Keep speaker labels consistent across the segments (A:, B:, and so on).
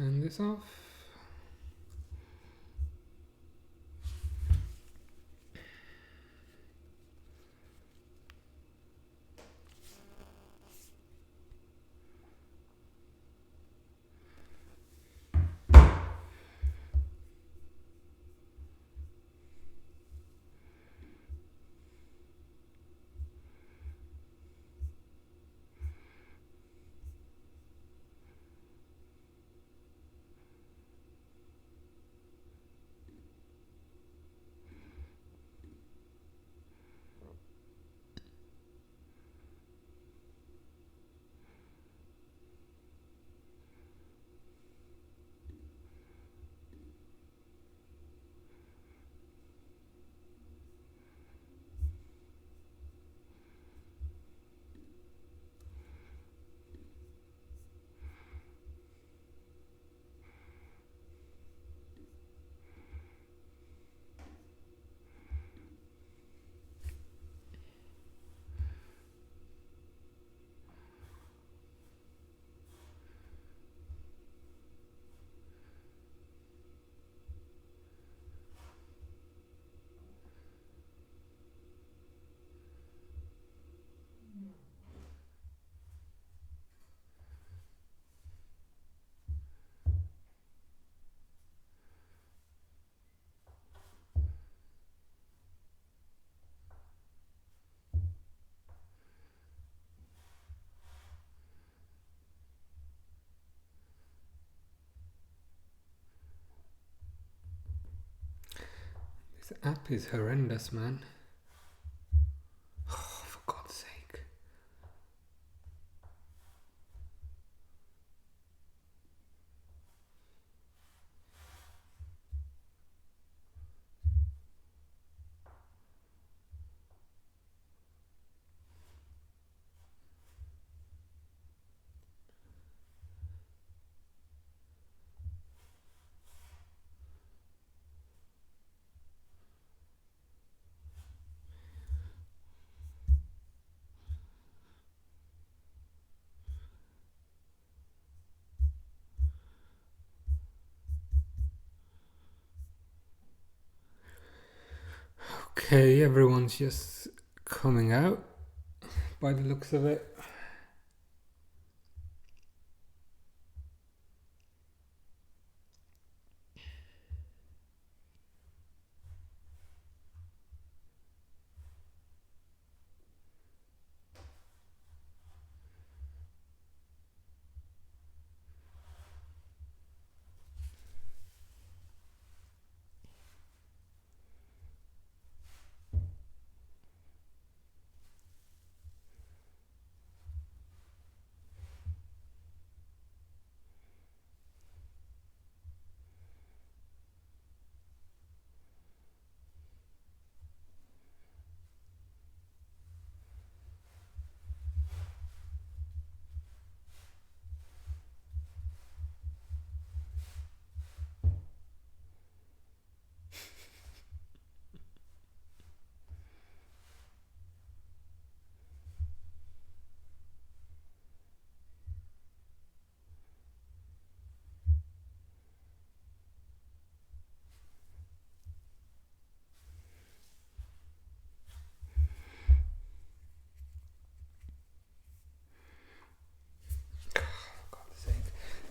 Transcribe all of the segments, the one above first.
A: Turn this off. This app is horrendous, man. Oh, for God's sake. Okay, everyone's just coming out by the looks of it.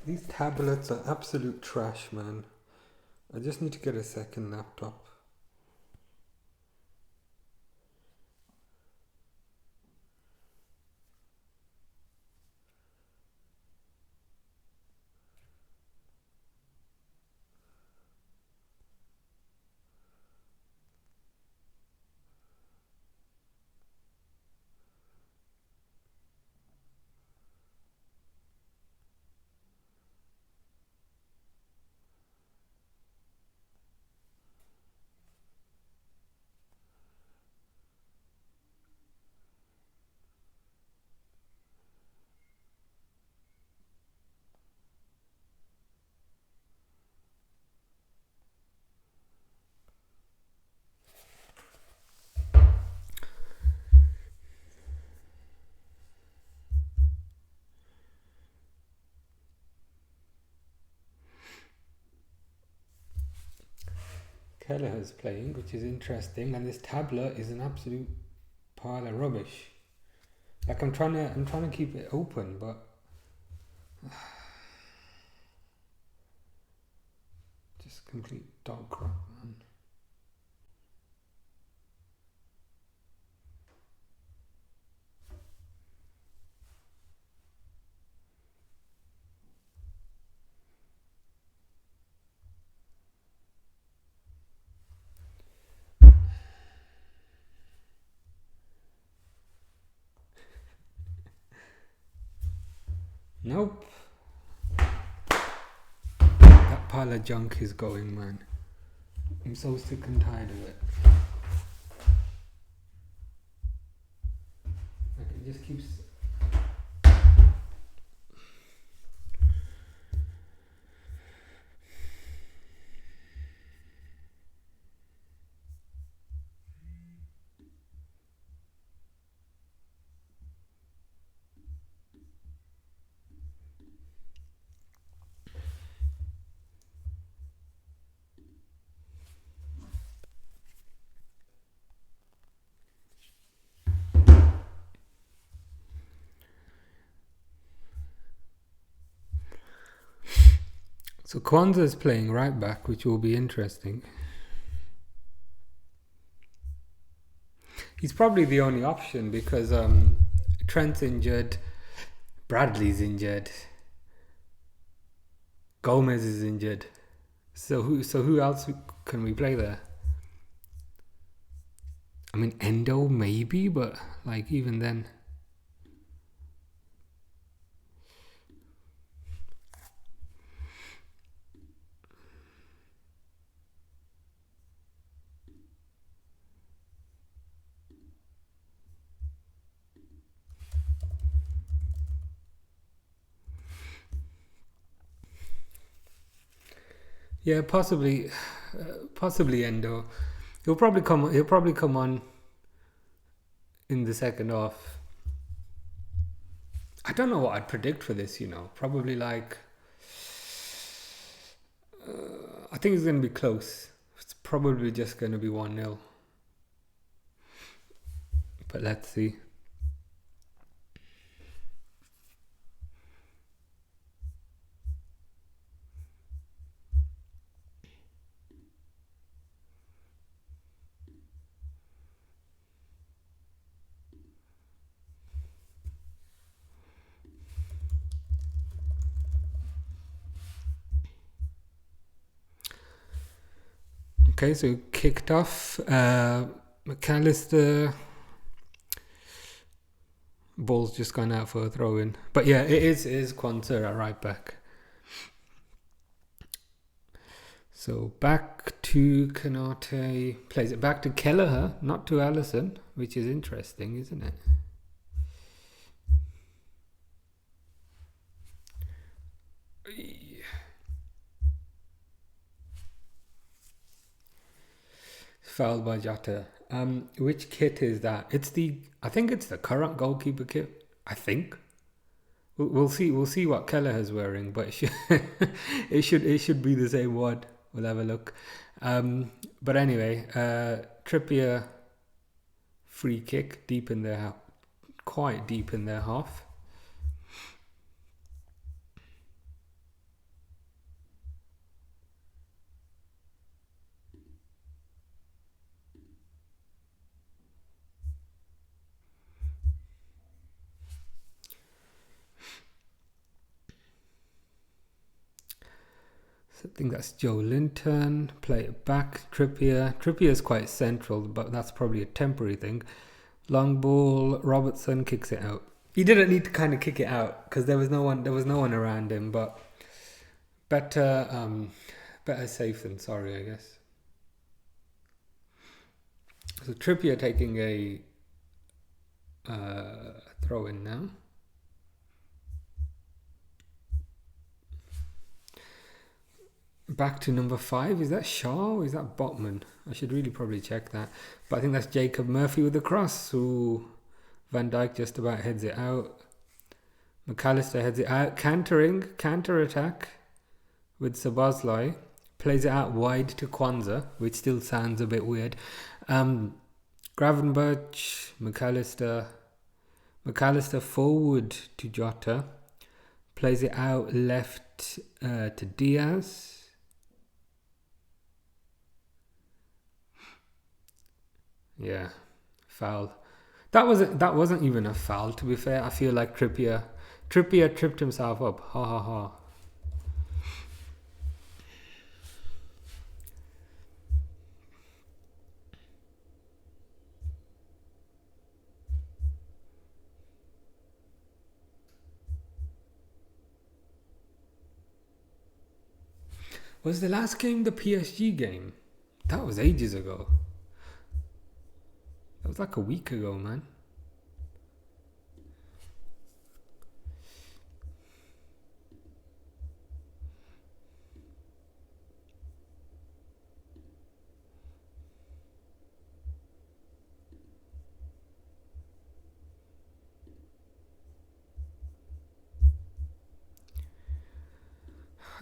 A: These tablets are absolute trash, man. I just need to get a second laptop. Kelleher's playing, which is interesting, and this tablet is an absolute pile of rubbish. Like I'm trying to keep it open, but just complete dog crap, man. Nope. That pile of junk is going, man. I'm so sick and tired of it. Like it just keeps. So Kwanzaa is playing right back, which will be interesting. He's probably the only option because Trent's injured, Bradley's injured, Gomez is injured. So who else can we play there? I mean Endo maybe, but like even then. Yeah, possibly Endo. He'll probably come on in the second half. I don't know what I'd predict for this. Probably like. I think it's going to be close. It's probably just going to be 1-0. But let's see. Okay, so kicked off. McAllister. Ball's just gone out for a throw in. But yeah, it is Kwanzaa at right back. So back to Kanate. Plays it back to Kelleher, not to Allison, which is interesting, isn't it? Fouled by Jota. Which kit is that? I think it's the current goalkeeper kit. I think. We'll see. We'll see what Kelleher's wearing, but it should be the same one. We'll have a look. But anyway, Trippier free kick quite deep in their half. I think that's Joe Linton. Play it back. Trippier is quite central, but that's probably a temporary thing. Long ball. Robertson kicks it out. He didn't need to kind of kick it out because there was no one around him. But better safe than sorry, I guess. So Trippier taking a throw in now. Back to number 5. Is that Shaw or is that Botman? I should really probably check that. But I think that's Jacob Murphy with the cross. Ooh, Van Dijk just about heads it out. McAllister heads it out. Counter attack with Szoboszlai. Plays it out wide to Kwanzaa, which still sounds a bit weird. Gravenberch, McAllister forward to Jota. Plays it out left to Diaz. Yeah, foul. That wasn't even a foul, to be fair. I feel like Trippier tripped himself up. Ha ha ha. Was the last game the PSG game? That was ages ago. That was like a week ago, man.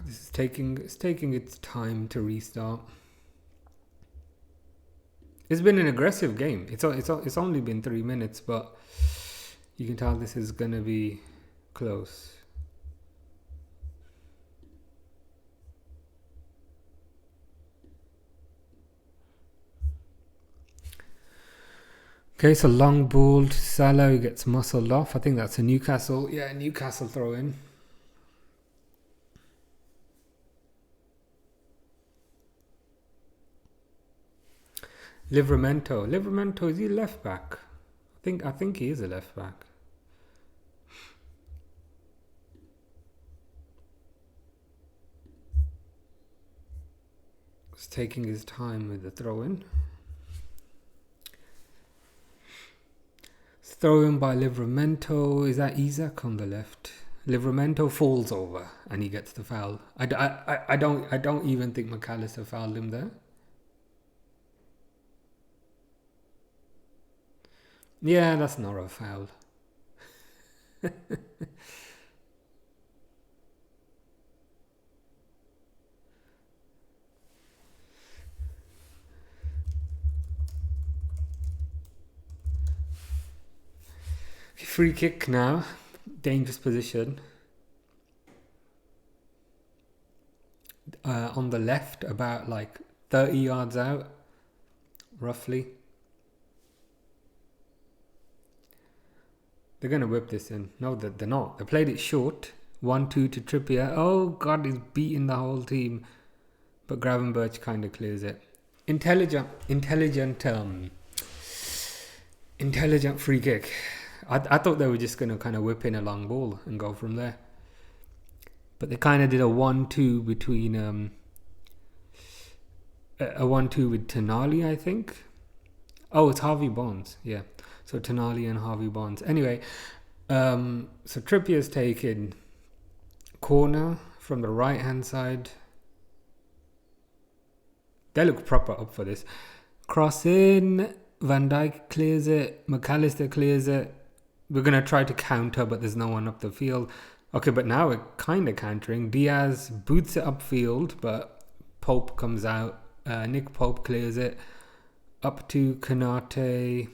A: This is taking its time to restart. It's been an aggressive game. It's only been 3 minutes, but you can tell this is gonna be close. Okay, so long ball to Salah, who gets muscled off. I think that's a Newcastle. Yeah, Newcastle throw in. Livramento, is he left back? I think he is a left back. He's taking his time with the throw in. Throw in by Livramento. Is that Isaac on the left? Livramento falls over and he gets the foul. I don't even think McAllister fouled him there. Yeah, that's not a foul. Free kick now. Dangerous position. On the left, about like 30 yards out, roughly. They're going to whip this in. No, they're not. They played it short. 1-2 to Trippier. Oh, God, he's beating the whole team. But Gravenberch kind of clears it. Intelligent free kick. I thought they were just going to kind of whip in a long ball and go from there. But they kind of did a 1-2 between... a 1-2 with Tonali, I think. Oh, it's Harvey Barnes. Yeah. So Tonali and Harvey Barnes. Anyway, so Trippier's taken corner from the right hand side. They look proper up for this. Cross in. Van Dijk clears it. McAllister clears it. We're going to try to counter, but there's no one up the field. Okay, but now we're kind of countering. Diaz boots it upfield, but Pope comes out. Nick Pope clears it. Up to Konate.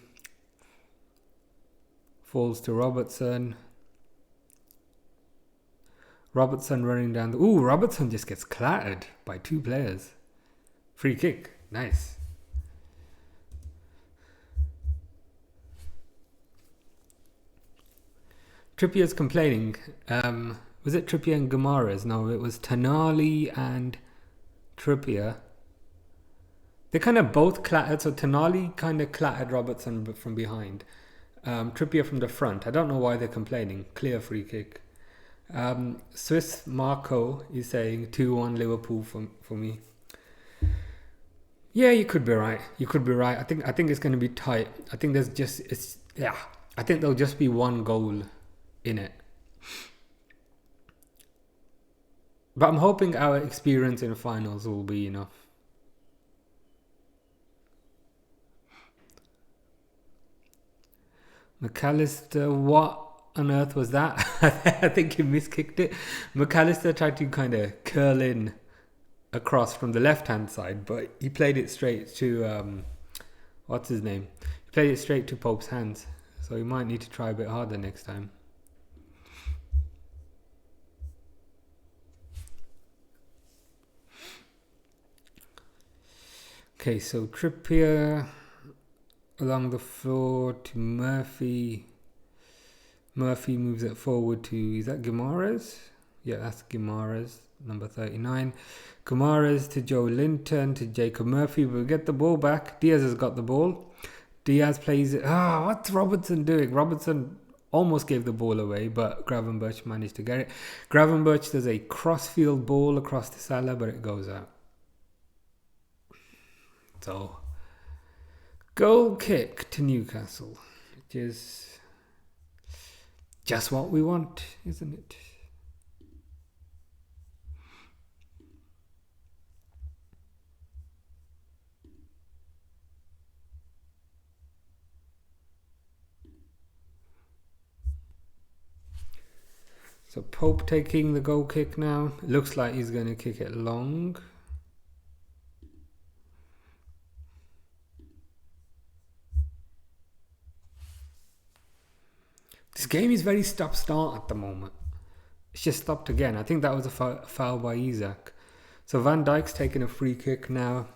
A: Falls to Robertson. Robertson running down the... Ooh, Robertson just gets clattered by 2 players. Free kick. Nice. Trippier's complaining. Was it Trippier and Guimaraes? No, it was Tonali and Trippier. They kind of both clattered. So Tonali kind of clattered Robertson from behind. Trippier from the front. I don't know why they're complaining. Clear free kick. Swiss Marco is saying 2-1 Liverpool for me. Yeah, you could be right. I think it's going to be tight. I think I think there'll just be one goal in it. But I'm hoping our experience in the finals will be enough. McAllister, what on earth was that? I think he miskicked it. McAllister tried to kind of curl in across from the left-hand side, but he played it straight to what's his name? He played it straight to Pope's hands, so he might need to try a bit harder next time. Okay, so Trippier along the floor to Murphy. Murphy moves it forward to, is that Guimaraes? Yeah, that's Guimaraes, number 39. Guimaraes to Joe Linton to Jacob Murphy. We'll get the ball back. Diaz has got the ball. Diaz plays it. What's Robertson doing? Robertson almost gave the ball away, but Gravenberch managed to get it. Gravenberch does a crossfield ball across to Salah, but it goes out. So, goal kick to Newcastle, which is just what we want, isn't it? So Pope taking the goal kick now. It looks like he's going to kick it long. This game is very stop-start at the moment. It's just stopped again. I think that was a foul by Isaac. So Van Dijk's taking a free kick now.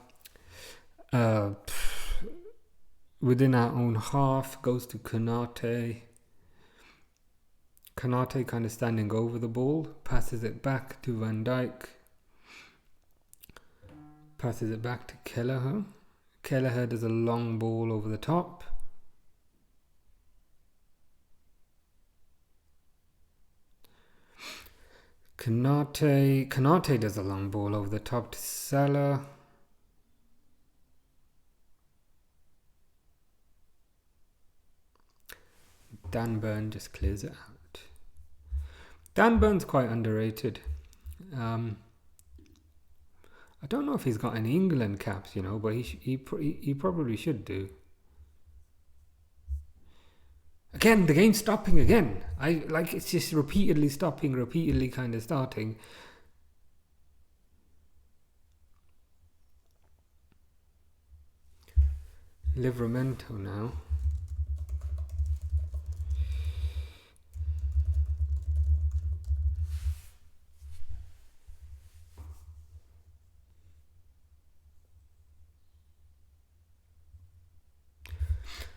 A: Within our own half, goes to Konate. Konate kind of standing over the ball. Passes it back to Van Dijk. Passes it back to Kelleher. Kelleher does a long ball over the top. Konate does a long ball over the top to Salah. Dan Burn just clears it out. Dan Burn's quite underrated. I don't know if he's got any England caps, but he probably should do. Again, the game's stopping again. It's just repeatedly stopping, repeatedly kind of starting. Livramento now.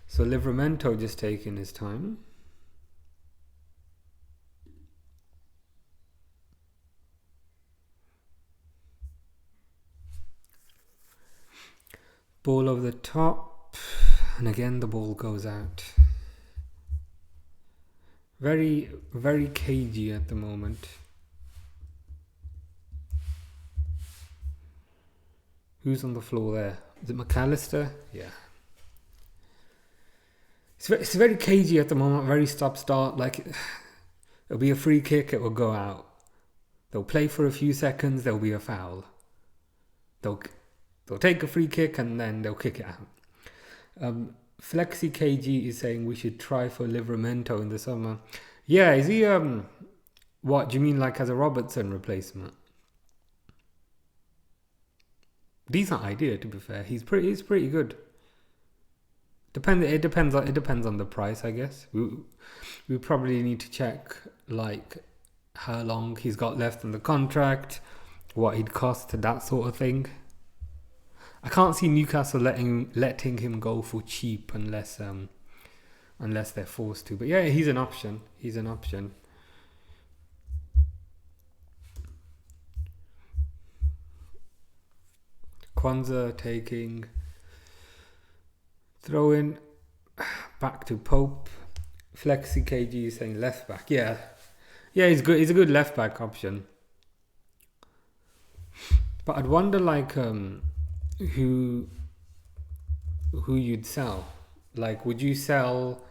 A: So Livramento just taking his time. Ball over the top. And again the ball goes out. Very, very cagey at the moment. Who's on the floor there? Is it McAllister? Yeah. It's very cagey at the moment, very stop-start. It'll be a free kick, it will go out. They'll play for a few seconds, there'll be a foul. They'll take a free kick and then they'll kick it out. Flexi KG is saying we should try for Livramento in the summer. Yeah, is he, what, do you mean as a Robertson replacement? Decent idea, to be fair. He's pretty good. It depends on the price, I guess. We probably need to check how long he's got left in the contract, what he'd cost, that sort of thing. I can't see Newcastle letting him go for cheap unless they're forced to. But yeah, he's an option. Kwanzaa taking. Throw in back to Pope. Flexi KG is saying left back. Yeah, he's good. He's a good left back option. But I'd wonder who you'd sell. Would you sell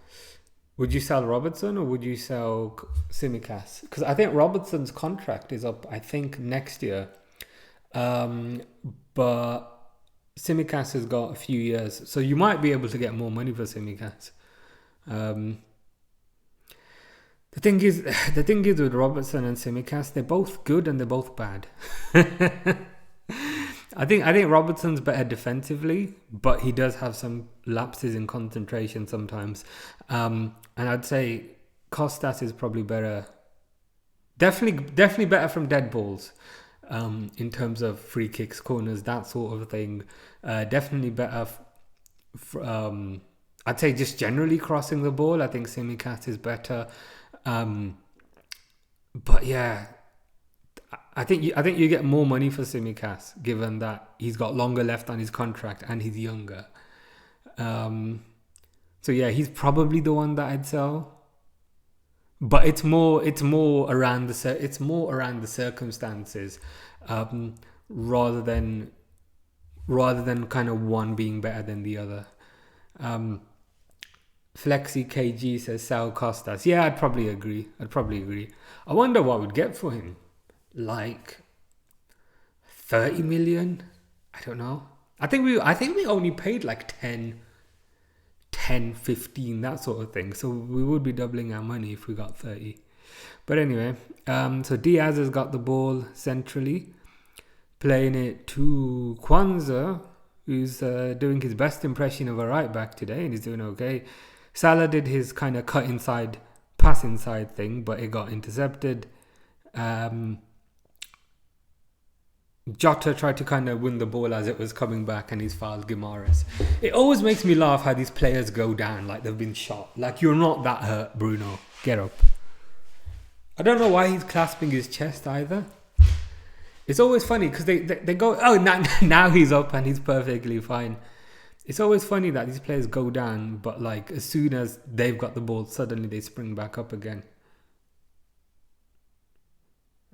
A: Robertson or would you sell Tsimikas? Because I think Robertson's contract is up, I think, next year. But Tsimikas has got a few years, so you might be able to get more money for Tsimikas. The thing is with Robertson and Tsimikas, they're both good and they're both bad. I think Robertson's better defensively, but he does have some lapses in concentration sometimes. And I'd say Costas is probably better. Definitely better from dead balls. In terms of free kicks, corners, that sort of thing. Definitely better. I'd say just generally crossing the ball. I think Tsimikas is better. But yeah, I think you get more money for Tsimikas given that he's got longer left on his contract and he's younger. So yeah, he's probably the one that I'd sell. But it's more around the circumstances, rather than kind of one being better than the other. Flexi KG says Sal Costas. Yeah, I'd probably agree. I wonder what we'd get for him. Like 30 million? I don't know. I think we only paid like 10, 15, that sort of thing. So we would be doubling our money if we got 30. But anyway, so Diaz has got the ball centrally, playing it to Kwanzaa, who's doing his best impression of a right back today, and he's doing okay. Salah did his kind of cut inside, pass inside thing, but it got intercepted. Jota tried to kind of win the ball as it was coming back, and he's fouled Guimaraes. It always makes me laugh how these players go down like they've been shot. Like, you're not that hurt, Bruno. Get up. I don't know why he's clasping his chest either. It's always funny because they go, oh, now he's up and he's perfectly fine. It's always funny that these players go down, but like as soon as they've got the ball, suddenly they spring back up again.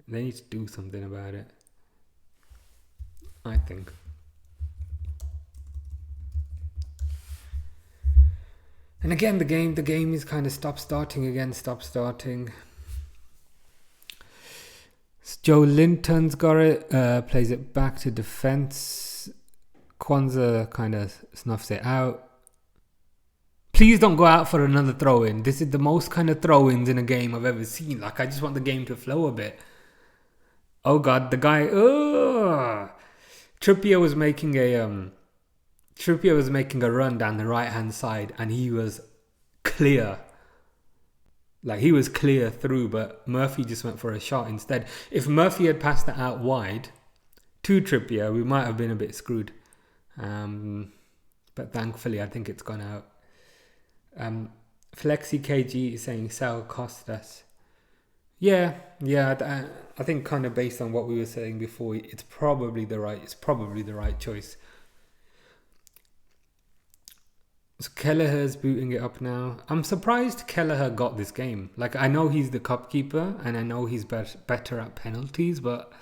A: They need to do something about it, I think. And again, the game is kind of stop starting. Joe Linton's got it, plays it back to defense. Kwanzaa kind of snuffs it out. Please don't go out for another throw-in. This is the most kind of throw-ins in a game I've ever seen. Like, I just want the game to flow a bit. Oh God, the guy. Trippier was making a run down the right hand side, and he was clear. Like, he was clear through, but Murphy just went for a shot instead. If Murphy had passed it out wide to Trippier, we might have been a bit screwed. But thankfully, I think it's gone out. Flexi KG is saying Sal Costas. Yeah. I think kind of based on what we were saying before, it's probably the right choice. So Kelleher's booting it up now. I'm surprised Kelleher got this game. Like, I know he's the cup keeper and I know he's better at penalties, but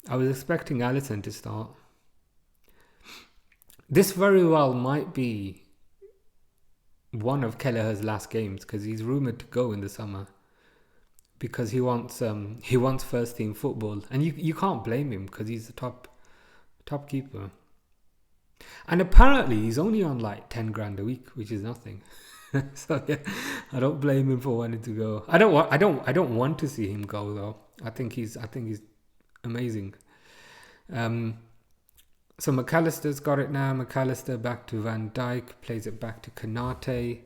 A: I was expecting Alisson to start. This very well might be one of Kelleher's last games because he's rumoured to go in the summer because he wants first team football, and you can't blame him because he's the top keeper. And apparently he's only on like 10 grand a week, which is nothing. So yeah, I don't blame him for wanting to go. I don't want to see him go though. I think he's amazing. So McAllister's got it now. McAllister back to Van Dijk, plays it back to Konate.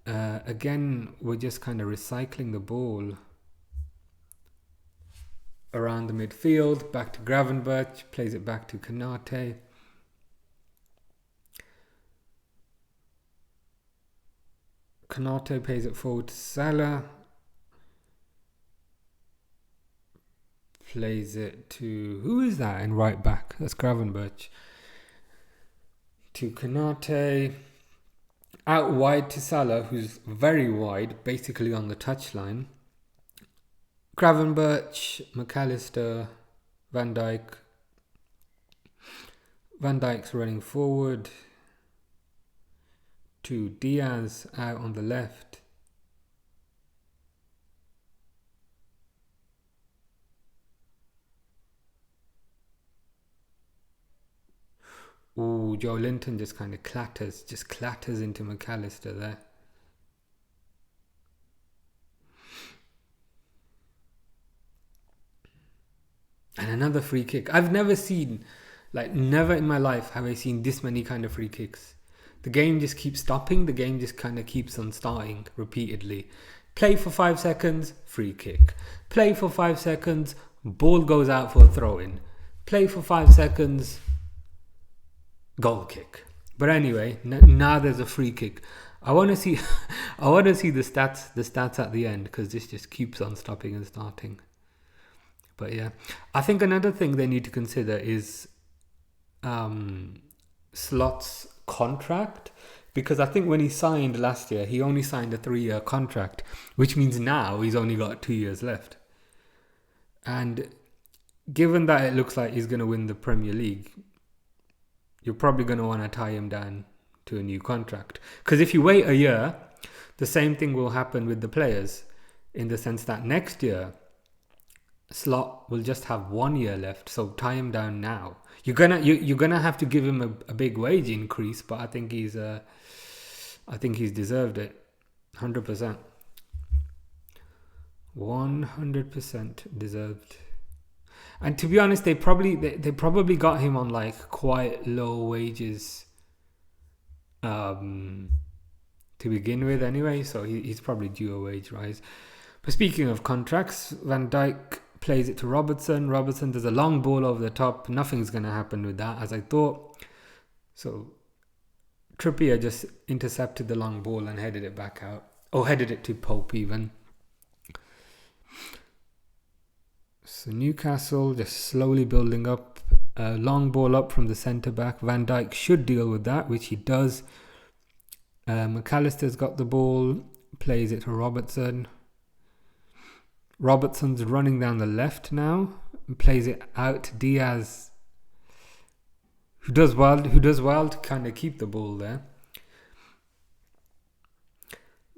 A: Again, we're just kind of recycling the ball around the midfield. Back to Gravenberch, plays it back to Konate. Konate plays it forward to Salah. Plays it to... Who is that in right back? That's Gravenberch. To Konate. Out wide to Salah, who's very wide, basically on the touchline. Gravenberch, McAllister, Van Dijk. Van Dijk's running forward to Diaz out on the left. Ooh, Joe Linton just kind of clatters into McAllister there. And another free kick. I've never seen Like, never in my life have I seen this many kind of free kicks. The game just keeps stopping. The game just kind of keeps on starting repeatedly. Play for 5 seconds, free kick. Play for 5 seconds, ball goes out for a throw-in. Play for 5 seconds, goal kick. But anyway, now there's a free kick. I want to see, I want to see the stats at the end, because this just keeps on stopping and starting. But yeah, I think another thing they need to consider is Slot's contract, because I think when he signed last year, he only signed a 3-year contract, which means now he's only got 2 years left. And given that it looks like he's going to win the Premier League, you're probably going to want to tie him down to a new contract. Because if you wait a year, the same thing will happen with the players, in the sense that next year Slot will just have 1 year left. So tie him down now. You're gonna have to give him a big wage increase, but I think he's deserved it, 100%. 100% deserved. And to be honest, they probably got him on like quite low wages to begin with anyway, so he's probably due a wage rise. But speaking of contracts, Van Dijk plays it to Robertson. Robertson does a long ball over the top. Nothing's going to happen with that, as I thought. So Trippier just intercepted the long ball and headed it back out. Or headed it to Pope even. So Newcastle just slowly building up. A long ball up from the centre-back. Van Dijk should deal with that, which he does. McAllister's got the ball. Plays it to Robertson. Robertson's running down the left now. Plays it out to Diaz, who does well to kind of keep the ball there.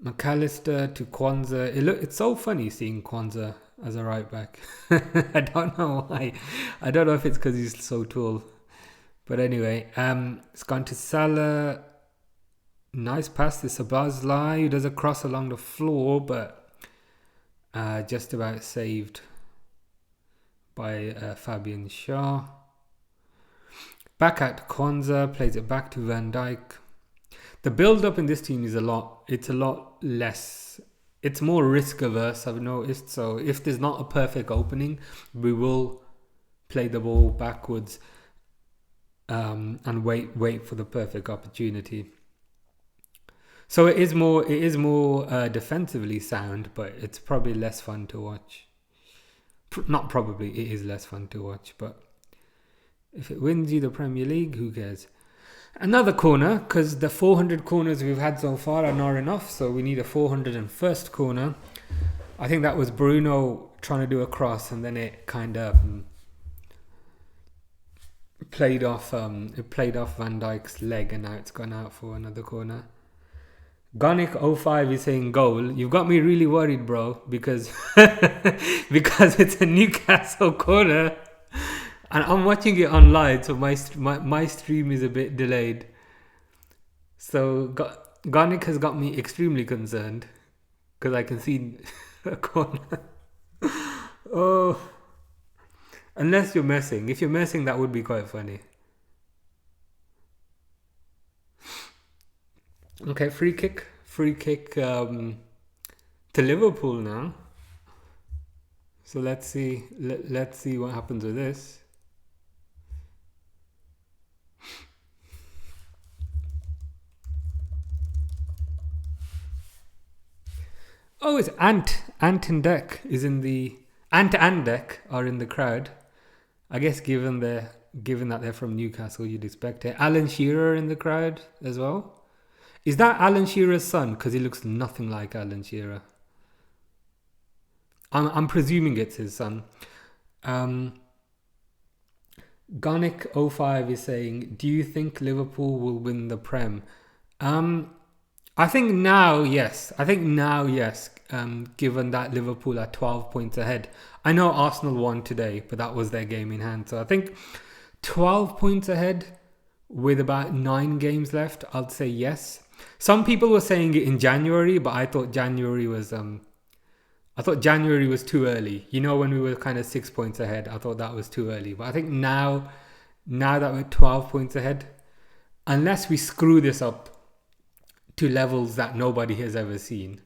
A: McAllister to Kwanzaa. It's so funny seeing Kwanzaa as a right back. I don't know why. I don't know if it's because he's so tall. But anyway, it's gone to Salah. Nice pass to Sabazlai, who does a cross along the floor, but just about saved by Fabian Shaw. Back at Kwanzaa, plays it back to Van Dijk. The build-up in this team is a lot less. It's more risk averse, I've noticed. So if there's not a perfect opening, we will play the ball backwards and wait for the perfect opportunity. So it is more defensively sound, but it's probably less fun to watch. Not probably, it is less fun to watch, but if it wins you the Premier League, who cares? Another corner, because the 400 corners we've had so far are not enough, so we need a 401st corner. I think that was Bruno trying to do a cross, and then it kind of played off Van Dijk's leg, and now it's gone out for another corner. Gonic05 is saying goal. You've got me really worried, bro, because because it's a Newcastle corner, and I'm watching it online, so my stream is a bit delayed. So Gonic has got me extremely concerned because I can see a corner. Oh, unless you're messing. If you're messing, that would be quite funny. Okay, free kick to Liverpool now. So let's see what happens with this. Oh, it's Ant and Dek is in the Ant and Dek are in the crowd. I guess given that they're from Newcastle, you'd expect it. Alan Shearer in the crowd as well. Is that Alan Shearer's son? Because he looks nothing like Alan Shearer. I'm presuming it's his son. Gonic05 is saying, do you think Liverpool will win the Prem? I think now, yes. Given that Liverpool are 12 points ahead. I know Arsenal won today, but that was their game in hand. So I think 12 points ahead with about 9 games left, I'd say yes. Some people were saying it in January, but I thought January was too early. You know, when we were kind of 6 points ahead, I thought that was too early. But I think now now that we're 12 points ahead. Unless we screw this up to levels that nobody has ever seen,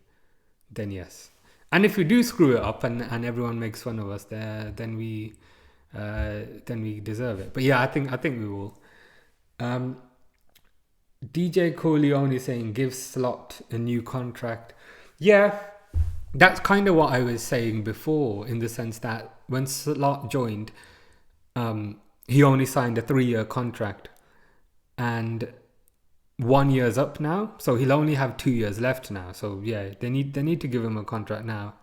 A: then yes. And if we do screw it up and everyone makes fun of us, then we deserve it. But yeah, I think we will. DJ Corleone is saying give Slot a new contract. Yeah, that's kind of what I was saying before, in the sense that when Slot joined, he only signed a 3-year contract, and 1 year's up now, so he'll only have 2 years left now. So yeah, they need to give him a contract now,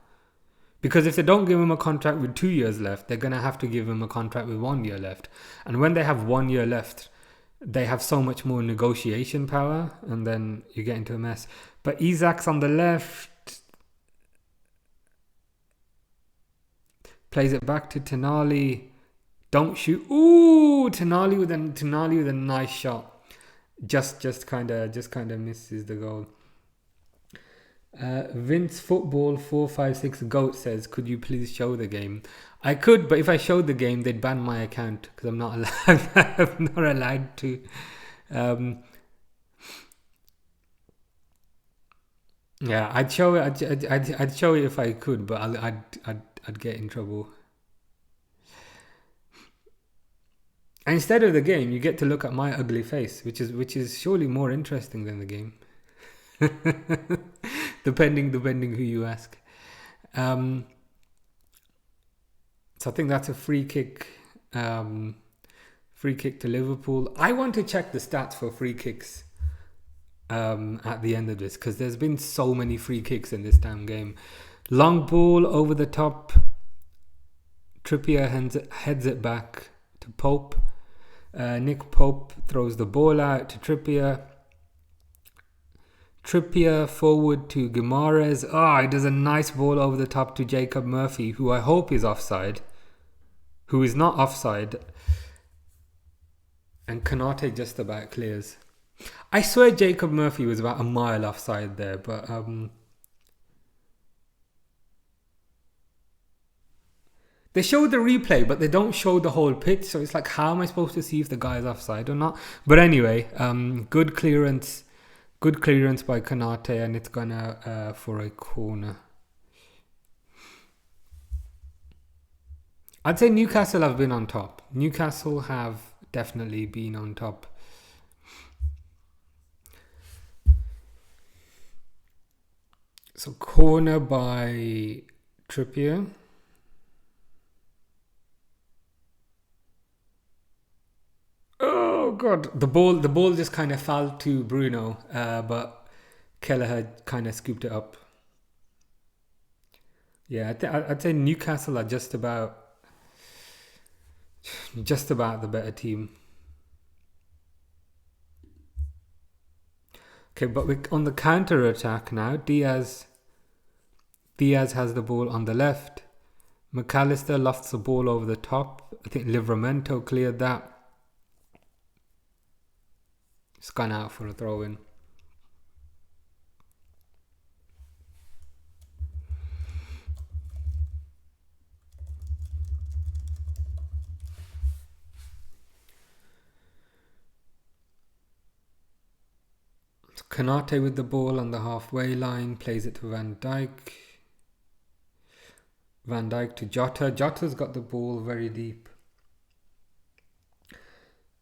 A: because if they don't give him a contract with 2 years left, they're gonna have to give him a contract with 1 year left, and when they have 1 year left, they have so much more negotiation power, and then you get into a mess. But Isaac's on the left, plays it back to Tonali. Don't shoot. Ooh, Tonali with a nice shot. Just kind of misses the goal. Vince Football 456 Goat says, could you please show the game? I could, but if I showed the game, they'd ban my account because I'm not allowed. I'm not allowed to. Yeah, I'd show it. I'd show it if I could, but I'd get in trouble. And instead of the game, you get to look at my ugly face, which is surely more interesting than the game. depending who you ask. So I think that's a free kick to Liverpool. I want to check the stats for free kicks at the end of this, because there's been so many free kicks in this damn game. Long ball over the top. Trippier heads it back to Pope. Nick Pope throws the ball out to Trippier. Trippier forward to Guimaraes. He does a nice ball over the top to Jacob Murphy, who I hope is offside. Who is not offside. And Konate just about clears. I swear Jacob Murphy was about a mile offside there, but they show the replay, but they don't show the whole pitch, so it's like, how am I supposed to see if the guy's offside or not? But anyway, good clearance by Konate, and it's gonna for a corner. I'd say Newcastle have been on top. Newcastle have definitely been on top. So corner by Trippier. Oh God, the ball just kind of fell to Bruno, but Kelleher kind of scooped it up. Yeah, I'd say Newcastle are just about the better team. Okay, but we're on the counter attack now. Diaz has the ball on the left. McAllister lofts the ball over the top. I think Livramento cleared that. It's gone out for a throw-in. Konate with the ball on the halfway line, plays it to Van Dijk. Van Dijk to Jota. Jota's got the ball very deep.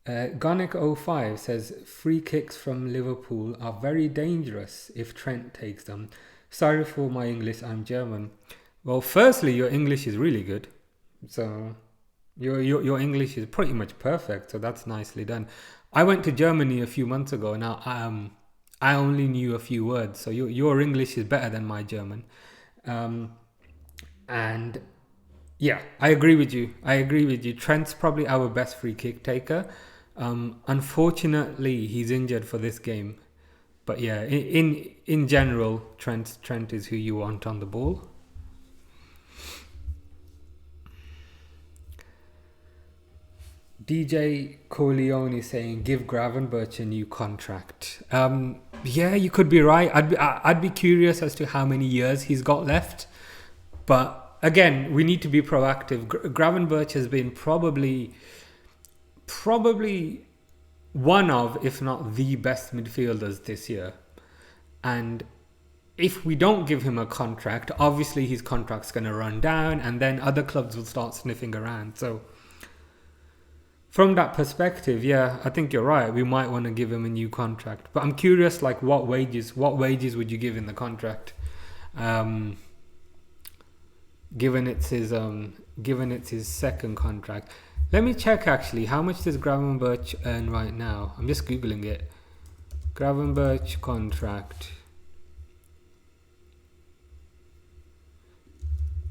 A: Gonic05 says, free kicks from Liverpool are very dangerous if Trent takes them. Sorry for my English, I'm German. Well, firstly, your English is really good. So your English is pretty much perfect, so that's nicely done. I went to Germany a few months ago. Now I only knew a few words, so your English is better than my German. And yeah, I agree with you. Trent's probably our best free kick taker. Unfortunately, he's injured for this game. But yeah, in general, Trent is who you want on the ball. DJ Corleone saying, give Gravenberch a new contract. Yeah, you could be right. I'd be curious as to how many years he's got left. But again, we need to be proactive. Gravenberch has been probably probably one of, if not the best midfielders this year. And if we don't give him a contract, obviously his contract's going to run down and then other clubs will start sniffing around. So from that perspective, yeah, I think you're right. We might want to give him a new contract. But I'm curious, like, what wages would you give in the contract? Given it's his second contract. Let me check actually, how much does Gravenberch earn right now? I'm just Googling it. Gravenberch contract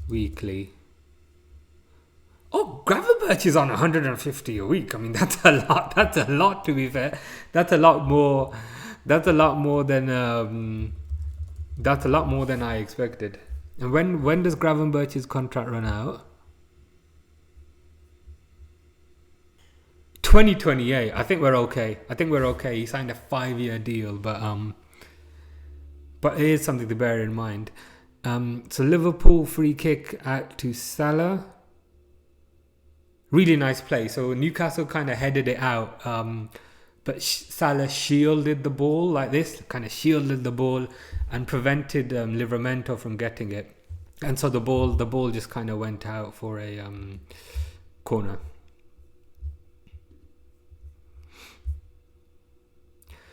A: weekly. Oh, Gravenberch is on 150 a week. I mean, that's a lot. That's a lot, to be fair. That's a lot more. That's a lot more than I expected. And when does Gravenberch's contract run out? 2028. I think we're okay. He signed a 5-year deal, but it is something to bear in mind. So Liverpool free kick out to Salah. Really nice play. So Newcastle kind of headed it out, but Salah shielded the ball like this, kind of shielded the ball and prevented Livramento from getting it. And so the ball just kind of went out for a corner.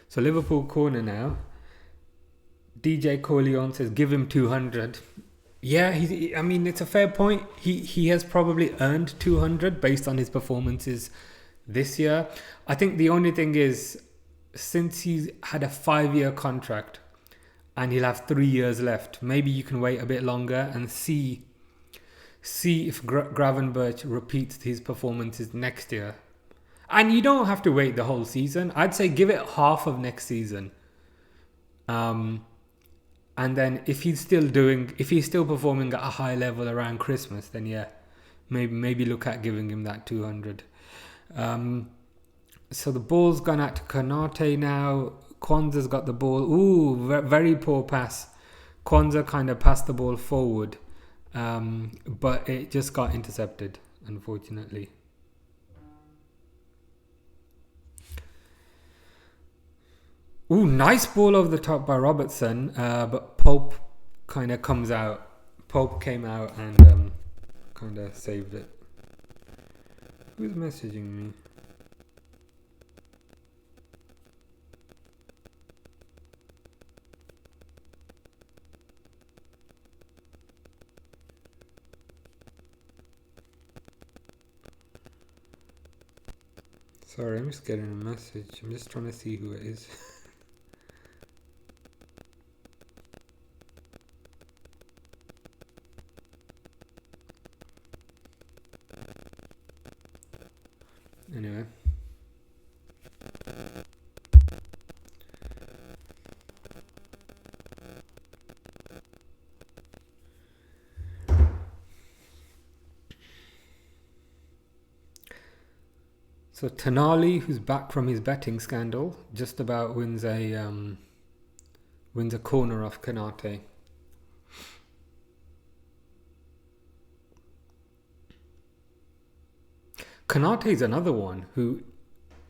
A: So Liverpool corner now. DJ Corleone says, give him 200. Yeah, I mean, it's a fair point. He has probably earned 200 based on his performances this year. I think the only thing is, since he's had a 5-year contract and he'll have 3 years left, maybe you can wait a bit longer and see if Gravenberch repeats his performances next year. And you don't have to wait the whole season. I'd say give it half of next season. And then if he's still performing at a high level around Christmas, then yeah, maybe look at giving him that 200. So the ball's gone out to Konate now. Kwanzaa's got the ball. Ooh, very poor pass. Kwanzaa kind of passed the ball forward, but it just got intercepted, unfortunately. Ooh, nice ball over the top by Robertson, but Pope kind of comes out. Pope came out and kind of saved it. Who's messaging me? Sorry, I'm just getting a message. I'm just trying to see who it is. Anyway. So Tonali, who's back from his betting scandal, just about wins a corner off Konate. Konate is another one who,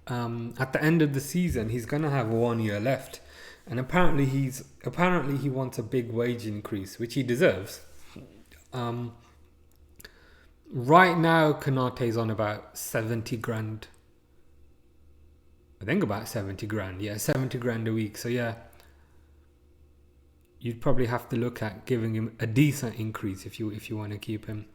A: at the end of the season, he's gonna have 1 year left, and apparently he wants a big wage increase, which he deserves. Right now, Konate's on about 70 grand. I think about 70 grand. Yeah, 70 grand a week. So yeah, you'd probably have to look at giving him a decent increase if you want to keep him.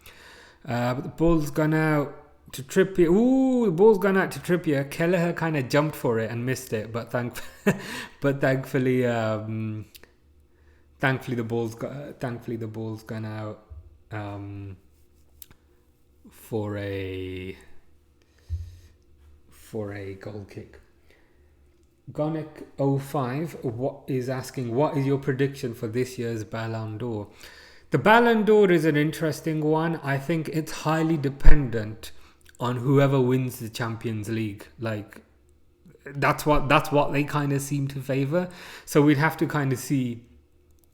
A: But the ball's gone out to Trippier. Ooh, the ball's gone out to Trippier. Kelleher kind of jumped for it and missed it, but thankfully the ball's gone out for a goal kick. Gonic05 is asking, what is your prediction for this year's Ballon d'Or? The Ballon d'Or is an interesting one. I think it's highly dependent on whoever wins the Champions League. Like, that's what they kind of seem to favour. So we'd have to kind of see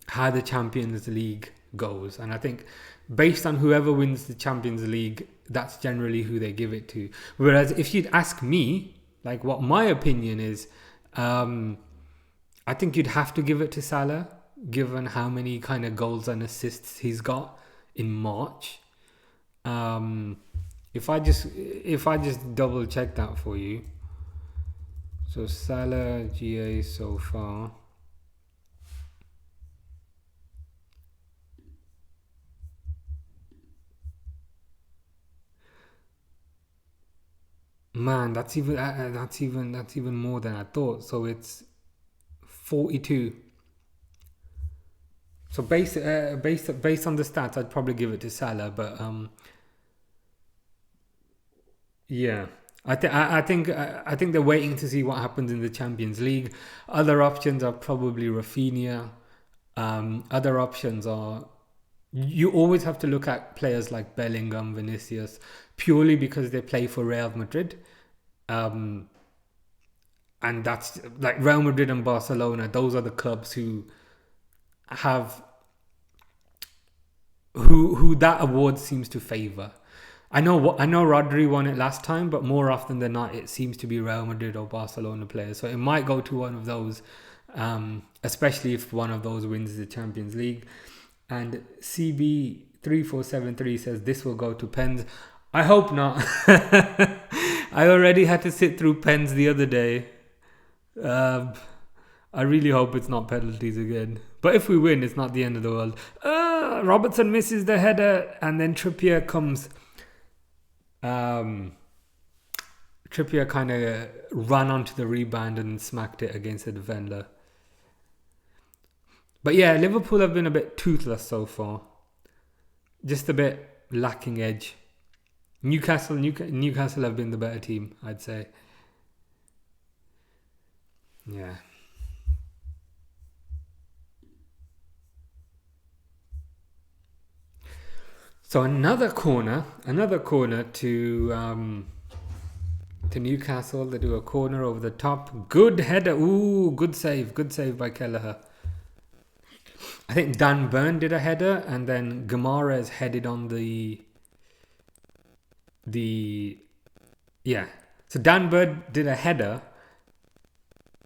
A: how the Champions League goes. And I think based on whoever wins the Champions League, that's generally who they give it to. Whereas if you'd ask me, like what my opinion is, I think you'd have to give it to Salah, given how many kind of goals and assists he's got in March. If I just double check that for you. So Salah GA so far. Man, that's even more than I thought. So it's 42. So based on the stats, I'd probably give it to Salah, but yeah. I think they're waiting to see what happens in the Champions League. Other options are probably Rafinha. Other options are, you always have to look at players like Bellingham, Vinicius, purely because they play for Real Madrid. And that's like Real Madrid and Barcelona. Those are the clubs who that award seems to favour. I know Rodri won it last time, but more often than not, it seems to be Real Madrid or Barcelona players. So it might go to one of those, especially if one of those wins the Champions League. And CB3473 says this will go to pens. I hope not. I already had to sit through pens the other day. I really hope it's not penalties again. But if we win, it's not the end of the world. Robertson misses the header, and then Trippier comes. Trippier kind of ran onto the rebound and smacked it against the defender. But yeah, Liverpool have been a bit toothless so far. Just a bit lacking edge. Newcastle have been the better team, I'd say. Yeah. So another corner to Newcastle. They do a corner over the top. Good header. Ooh, good save by Kelleher. I think Dan Burn did a header, and then Guimaraes headed on So Dan Burn did a header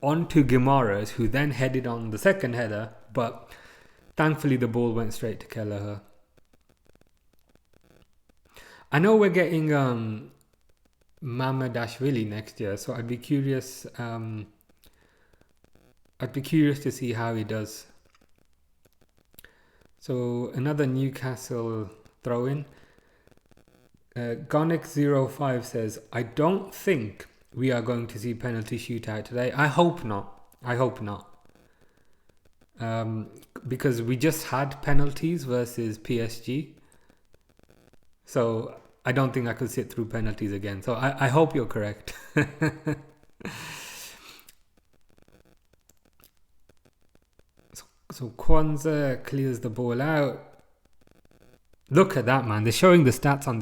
A: onto Guimaraes, who then headed on the second header, but thankfully the ball went straight to Kelleher. I know we're getting Mamadashvili next year, so I'd be curious. I'd be curious to see how he does. So another Newcastle throw-in. Gonic05 says, I don't think we are going to see penalty shootout today. I hope not. Because we just had penalties versus PSG. So I don't think I could sit through penalties again. So I hope you're correct. So Kwanzaa clears the ball out. Look at that, man. They're showing the stats on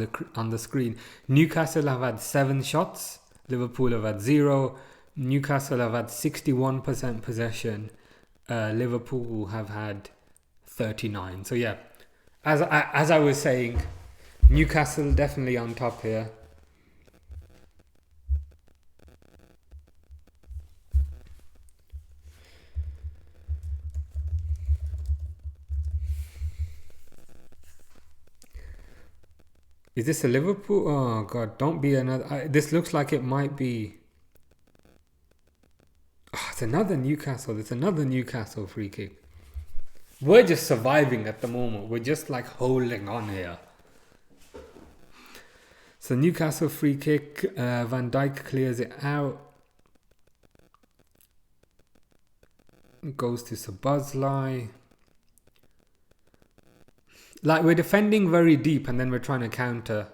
A: the screen. Newcastle have had 7 shots. Liverpool have had 0. Newcastle have had 61% possession. Liverpool have had 39. So yeah, as I was saying, Newcastle definitely on top here. Is this a Liverpool? Oh God, don't be another. This looks like it might be. Oh, it's another Newcastle. It's another Newcastle free kick. We're just surviving at the moment. We're just like holding on here. So Newcastle free kick. Van Dijk clears it out. Goes to Szoboszlai. Like, we're defending very deep and then we're trying to counter.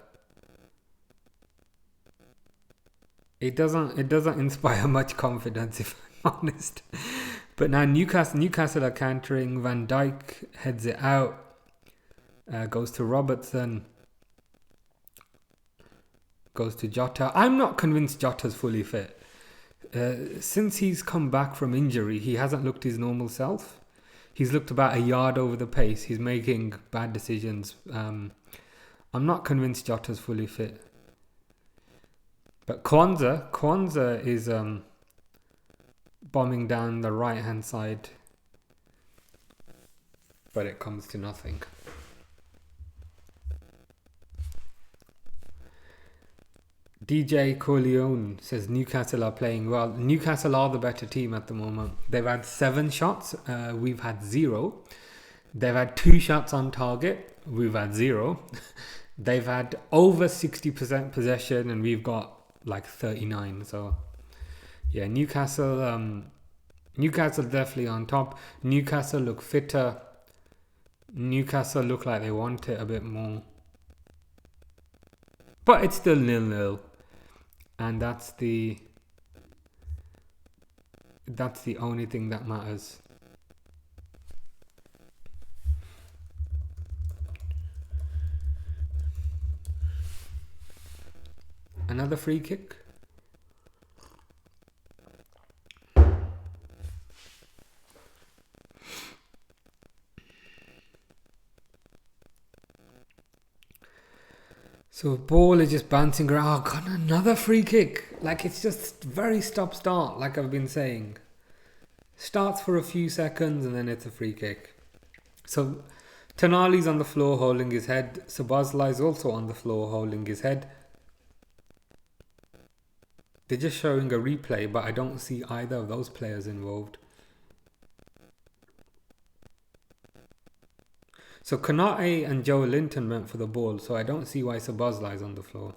A: It doesn't inspire much confidence, if I'm honest. But now Newcastle are countering. Van Dijk heads it out. Goes to Robertson. Goes to Jota. I'm not convinced Jota's fully fit. Since he's come back from injury, he hasn't looked his normal self. He's looked about a yard over the pace. He's making bad decisions. I'm not convinced Jota's fully fit. But Kwanzaa is bombing down the right-hand side. But it comes to nothing. DJ Corleone says Newcastle are playing well. Newcastle are the better team at the moment. They've had 7 shots. We've had 0. They've had 2 shots on target. We've had 0. They've had over 60% possession and we've got like 39. So yeah, Newcastle definitely on top. Newcastle look fitter. Newcastle look like they want it a bit more. But it's still 0-0. And that's the only thing that matters. Another free kick. So ball is just bouncing around. Oh, got another free kick. Like, it's just very stop-start, like I've been saying. Starts for a few seconds and then it's a free kick. So Tonali's on the floor holding his head. Szoboszlai's also on the floor holding his head. They're just showing a replay, but I don't see either of those players involved. So Konate and Joe Linton went for the ball, so I don't see why Szoboszlai is on the floor.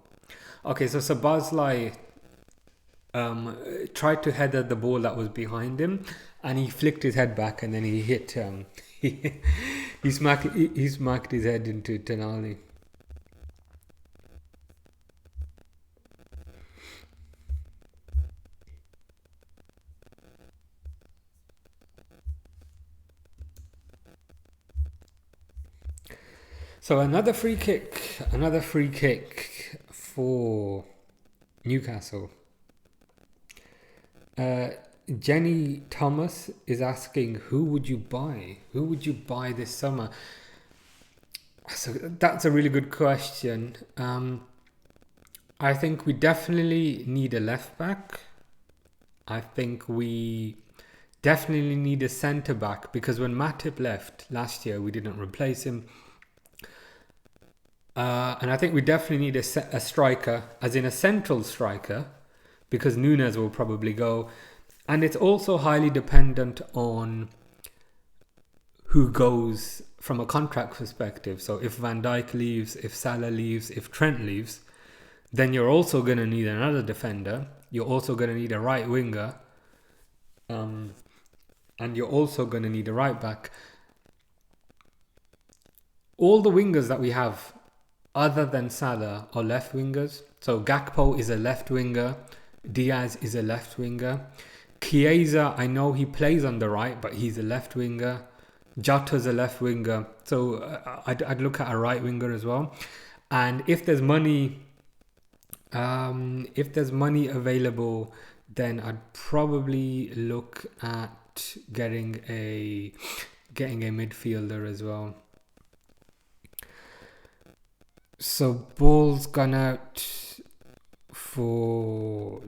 A: Okay, so Szoboszlai tried to header the ball that was behind him, and he flicked his head back, and then he hit. He smacked his head into Tonali. So another free kick for Newcastle. Jenny Thomas is asking, who would you buy? Who would you buy this summer? So that's a really good question. I think we definitely need a left back. I think we definitely need a centre back, because when Matip left last year, we didn't replace him. And I think we definitely need a striker, as in a central striker, because Nunes will probably go. And it's also highly dependent on who goes from a contract perspective. So if Van Dijk leaves, if Salah leaves, if Trent leaves, then you're also going to need another defender. You're also going to need a right winger. And you're also going to need a right back. All the wingers that we have, other than Salah, are left wingers. So Gakpo is a left winger. Diaz is a left winger. Chiesa, I know he plays on the right, but he's a left winger. Jota's a left winger. So I'd look at a right winger as well. And if there's money available, then I'd probably look at getting a midfielder as well. So ball's gone out for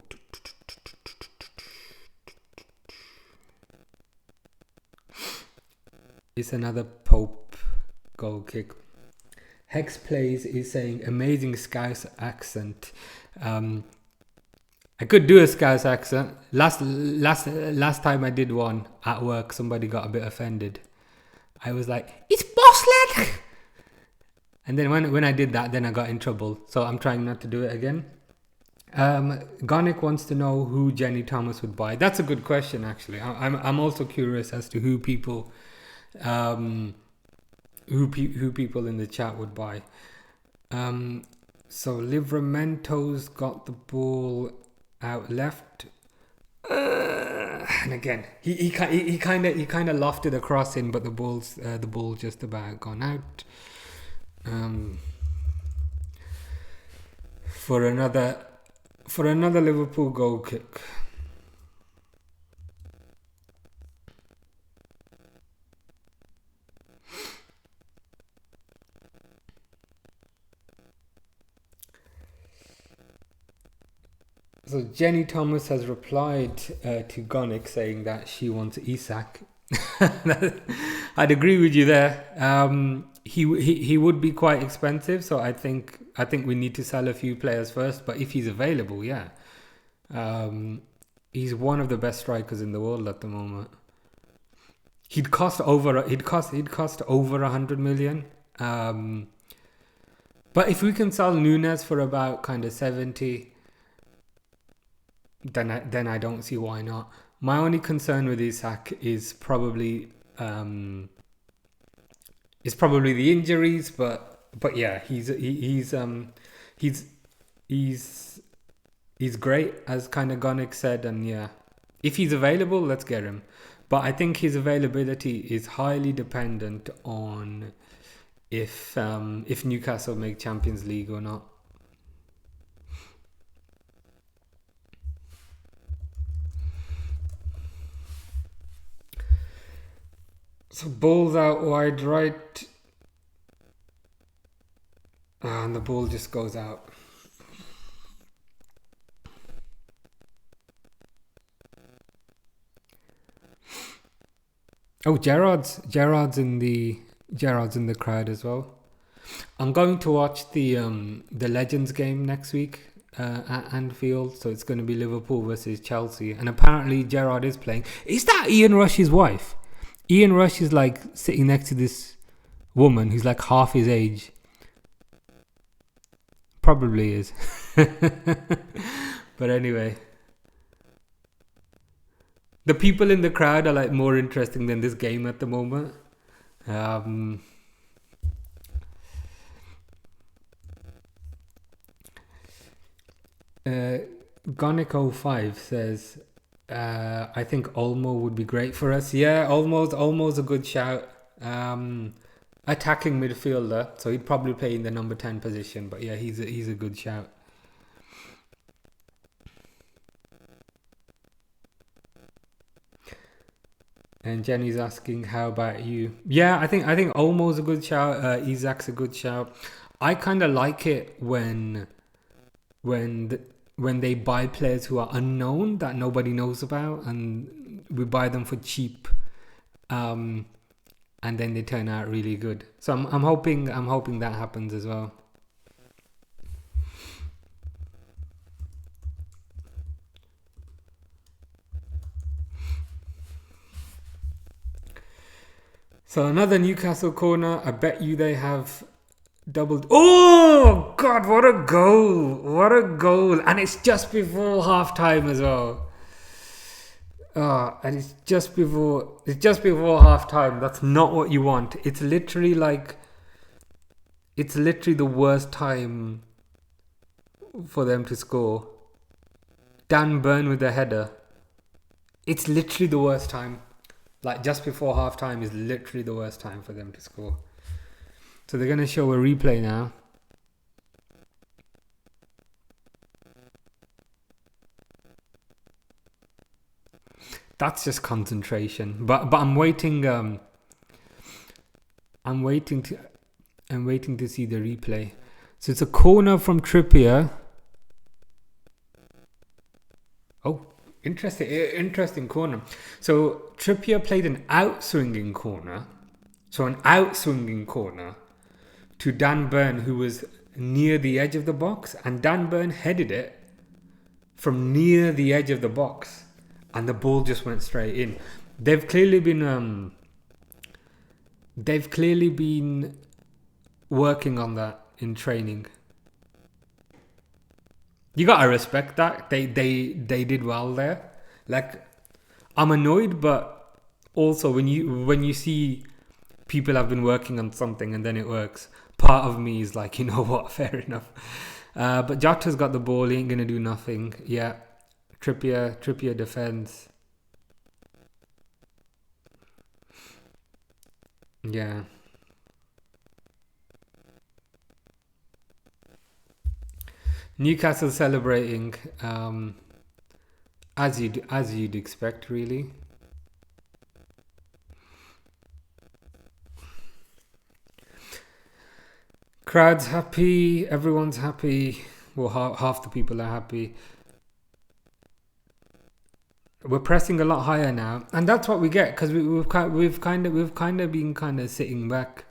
A: it's another Pope goal kick. Hex Plays is saying amazing Scouse accent. I could do a Scouse accent. Last time I did one at work, somebody got a bit offended. I was like, "It's boss lad." And then when I did that, then I got in trouble. So I'm trying not to do it again. Garnick wants to know who Jenny Thomas would buy. That's a good question, actually. I'm also curious as to who people people in the chat would buy. So Livramento's got the ball out left. And again, he kind of lofted a cross in, but the ball just about gone out. For another Liverpool goal kick. So Jenny Thomas has replied to Gonick saying that she wants Isak. I'd agree with you there. He would be quite expensive, so I think we need to sell a few players first. But if he's available, yeah, he's one of the best strikers in the world at the moment. He'd cost over 100 million. But if we can sell Nunes for about kind of 70, then I don't see why not. My only concern with Isak is probably the injuries, but yeah, he's great, as kind of Gonick said, and yeah, if he's available, let's get him. But I think his availability is highly dependent on if Newcastle make Champions League or not. So ball's out wide right, and the ball just goes out. Oh, Gerard's in the crowd as well. I'm going to watch the Legends game next week at Anfield, so it's going to be Liverpool versus Chelsea, and apparently Gerard is playing. Is that Ian Rush's wife? Ian Rush is like sitting next to this woman who's like half his age. Probably is. But anyway, the people in the crowd are like more interesting than this game at the moment. Gonico5 says, I think Olmo would be great for us. Yeah, Olmo's a good shout. Attacking midfielder, so he'd probably play in the number 10 position. But yeah, he's a good shout. And Jenny's asking, how about you? Yeah, I think Olmo's a good shout. Isak's a good shout. I kind of like it when they buy players who are unknown that nobody knows about, and we buy them for cheap, and then they turn out really good. So I'm hoping that happens as well. So another Newcastle corner. I bet you they have doubled. Oh God! What a goal! What a goal! And it's just before half time as well. And it's just before half time. That's not what you want. It's literally the worst time for them to score. Dan Burn with the header. It's literally the worst time. Like just before half time is literally the worst time for them to score. So they're going to show a replay now. That's just concentration. But I'm waiting. I'm waiting to see the replay. So it's a corner from Trippier. Oh, interesting corner. So Trippier played an out-swinging corner. To Dan Burn, who was near the edge of the box, and Dan Burn headed it from near the edge of the box, and the ball just went straight in. They've clearly been working on that in training. You gotta respect that. They did well there. Like, I'm annoyed, but also when you see people have been working on something and then it works, part of me is like, you know what, fair enough. But Jota's got the ball, he ain't gonna do nothing. Yeah, Trippier defends. Yeah. Newcastle celebrating, as you'd expect, really. Crowd's happy, everyone's happy. Well, half the people are happy. We're pressing a lot higher now, and that's what we get because we've kind of been sitting back.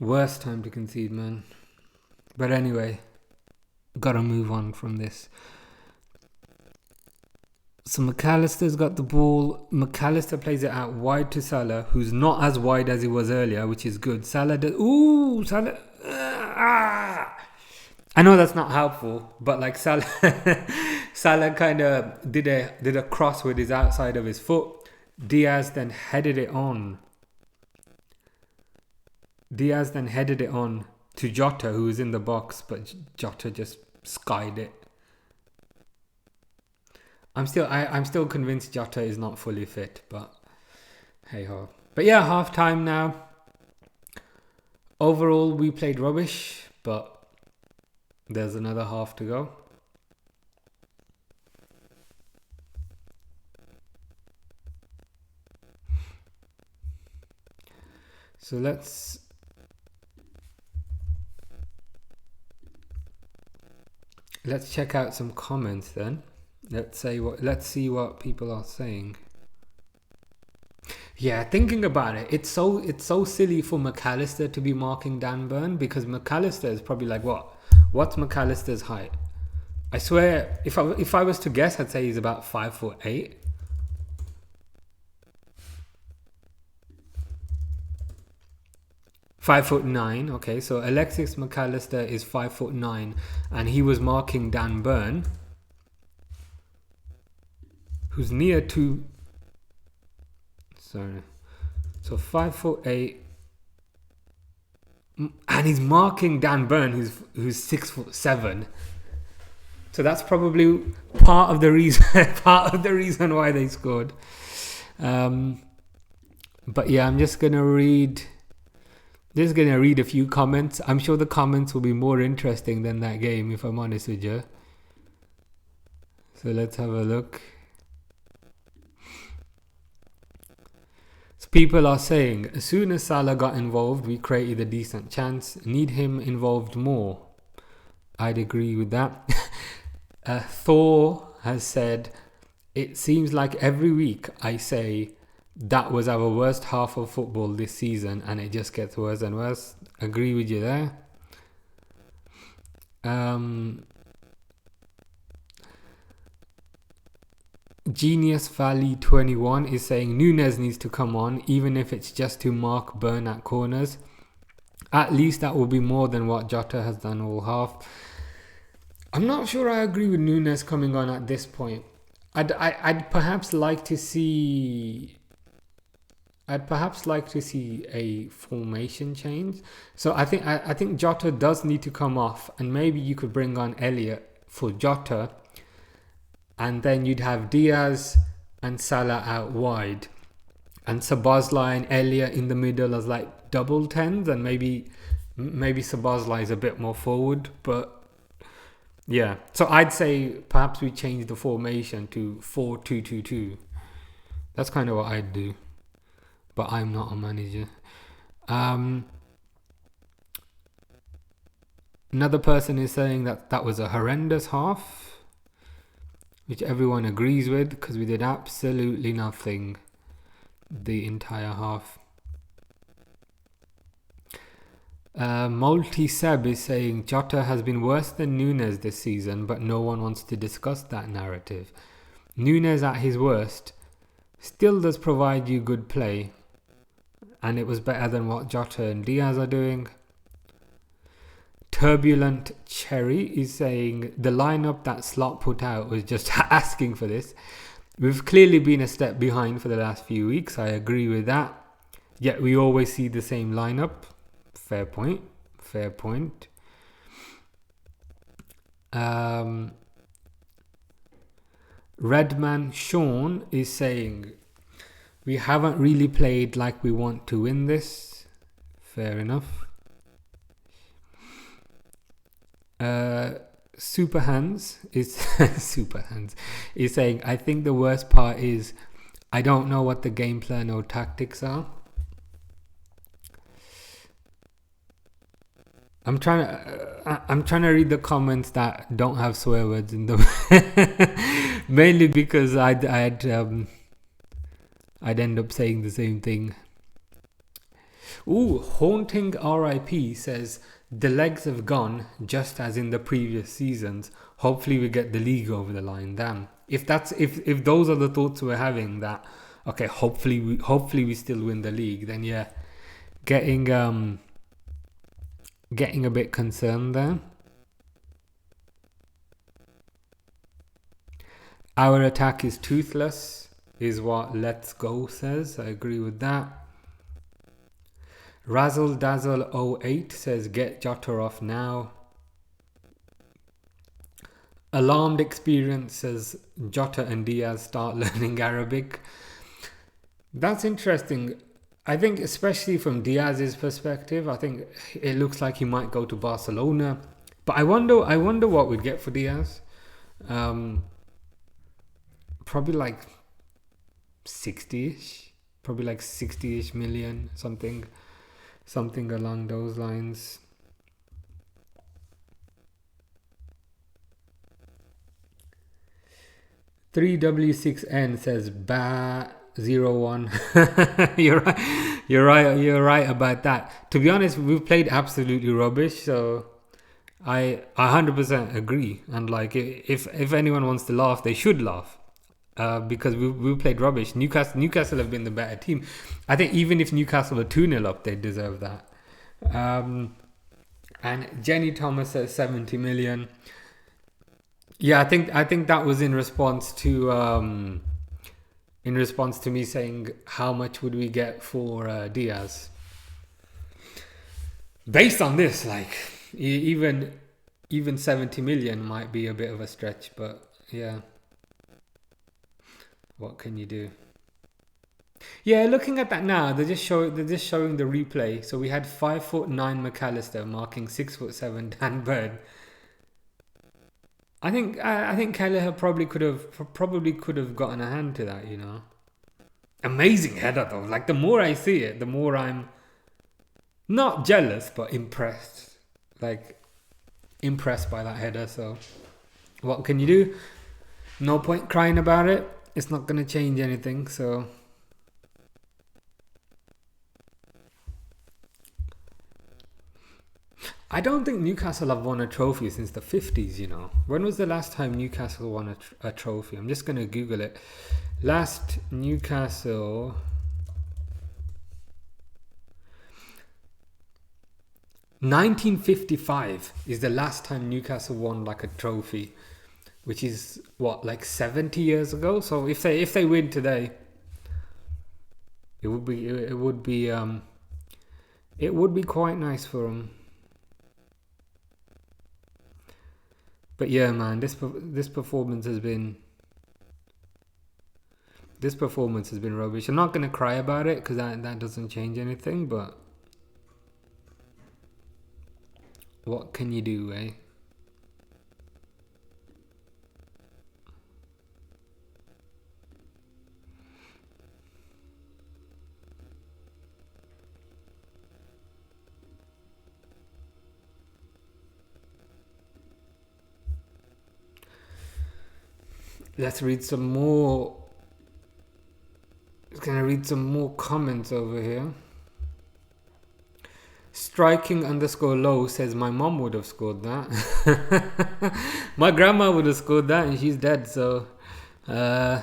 A: Worst time to concede, man. But anyway, gotta move on from this. So McAllister's got the ball. McAllister plays it out wide to Salah, who's not as wide as he was earlier, which is good. Salah does... Ooh, Salah... I know that's not helpful, but like Salah... Salah kind of did a cross with his outside of his foot. Diaz then headed it on to Jota, who was in the box, but Jota just skied it. I'm still convinced Jota is not fully fit, but hey ho. But yeah, half time now. Overall, we played rubbish, but there's another half to go. So let's check out some comments then. Let's see what people are saying. Yeah, thinking about it, it's so silly for McAllister to be marking Dan Burn, because McAllister is probably like what's McAllister's height? I swear, if I was to guess, I'd say he's about 5'8". (5'9". Okay, so Alexis McAllister is 5'9", and he was marking Dan Burn, who's near to... Sorry. So 5'8", and he's marking Dan Burn, who's 6'7". So that's probably part of the reason why they scored. But yeah, I'm just gonna read a few comments. I'm sure the comments will be more interesting than that game, if I'm honest with you. So let's have a look. So people are saying, as soon as Salah got involved, we created a decent chance. Need him involved more. I'd agree with that. Thor has said, it seems like every week I say that was our worst half of football this season, and it just gets worse and worse. Agree with you there. Genius Valley 21 is saying Nunes needs to come on, even if it's just to mark Burn at corners. At least that will be more than what Jota has done all half. I'm not sure I agree with Nunes coming on at this point. I'd perhaps like to see a formation change. So I think Jota does need to come off, and maybe you could bring on Elliott for Jota, and then you'd have Diaz and Salah out wide, and Szoboszlai and Elliott in the middle as like double tens, and maybe Szoboszlai is a bit more forward. But yeah, so I'd say perhaps we change the formation to 4-2-2-2. That's kind of what I'd do, but I'm not a manager. Another person is saying that was a horrendous half, which everyone agrees with, because we did absolutely nothing the entire half. Multi-Seb is saying Jota has been worse than Nunes this season, but no one wants to discuss that narrative. Nunes at his worst still does provide you good play, and it was better than what Jota and Diaz are doing. Turbulent Cherry is saying the lineup that Slot put out was just asking for this. We've clearly been a step behind for the last few weeks. I agree with that. Yet we always see the same lineup. Fair point. Redman Sean is saying we haven't really played like we want to win this. Fair enough. Super Hands is Super Hands is saying, I think the worst part is I don't know what the game plan or tactics are. I'm trying to read the comments that don't have swear words in them, mainly because I'd end up saying the same thing. Ooh, Haunting RIP says the legs have gone just as in the previous seasons. Hopefully we get the league over the line. Damn. If those are the thoughts we're having, that okay, hopefully we still win the league, then yeah, getting a bit concerned there. Our attack is toothless, is what Let's Go says. I agree with that. Razzle Dazzle 08 says get Jota off now. Alarmed Experience says Jota and Diaz start learning Arabic. That's interesting. I think especially from Diaz's perspective, I think it looks like he might go to Barcelona. But I wonder what we'd get for Diaz. Probably like 60-ish. Probably like 60-ish million, something along those lines. $3W6N says Ba 01. You're right about that. To be honest, we've played absolutely rubbish, so I 100% agree. And like, if anyone wants to laugh, they should laugh, because we played rubbish. Newcastle have been the better team. I think even if Newcastle are 2-0 up, they deserve that. And Jenny Thomas says 70 million. Yeah, I think that was in response to me saying how much would we get for Diaz. Based on this, like even 70 million might be a bit of a stretch, but yeah, what can you do? Yeah, looking at that now, they're just showing the replay. So we had 5'9" McAllister marking 6'7" Dan Burn. I think Kelleher probably could have gotten a hand to that, you know. Amazing header though. Like, the more I see it, the more I'm not jealous but impressed. Like, impressed by that header. So what can you do? No point crying about it. It's not going to change anything. So I don't think Newcastle have won a trophy since the 50s, you know. When was the last time Newcastle won a trophy? I'm just going to Google it. Last Newcastle... 1955 is the last time Newcastle won like a trophy, which is what, like 70 years ago. So if they win today, it would be quite nice for them. But yeah, man, this performance has been rubbish. I'm not gonna cry about it because that doesn't change anything. But what can you do, eh? Let's read some more. I'm gonna read some more comments over here. Striking_low says my mom would have scored that. My grandma would have scored that, and she's dead. So, yeah.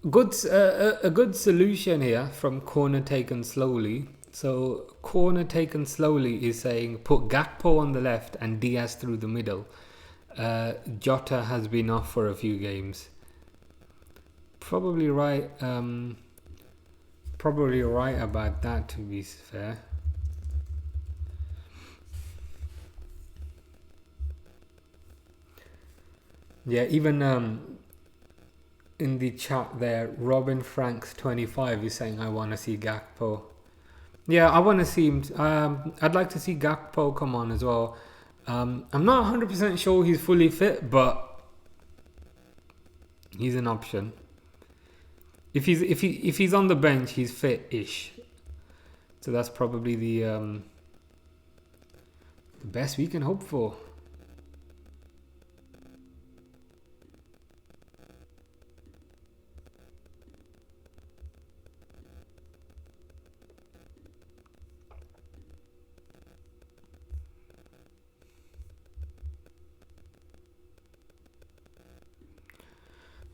A: A good solution here from Corner Taken Slowly. So Corner Taken Slowly is saying put Gakpo on the left and Diaz through the middle. Jota has been off for a few games. Probably right. Probably right about that, to be fair. Yeah, even in the chat there, Robin Franks 25 is saying I want to see Gakpo. Yeah, I want to see him. I'd like to see Gakpo come on as well. I'm not 100% sure he's fully fit, but he's an option. If he's on the bench, he's fit-ish. So that's probably the best we can hope for.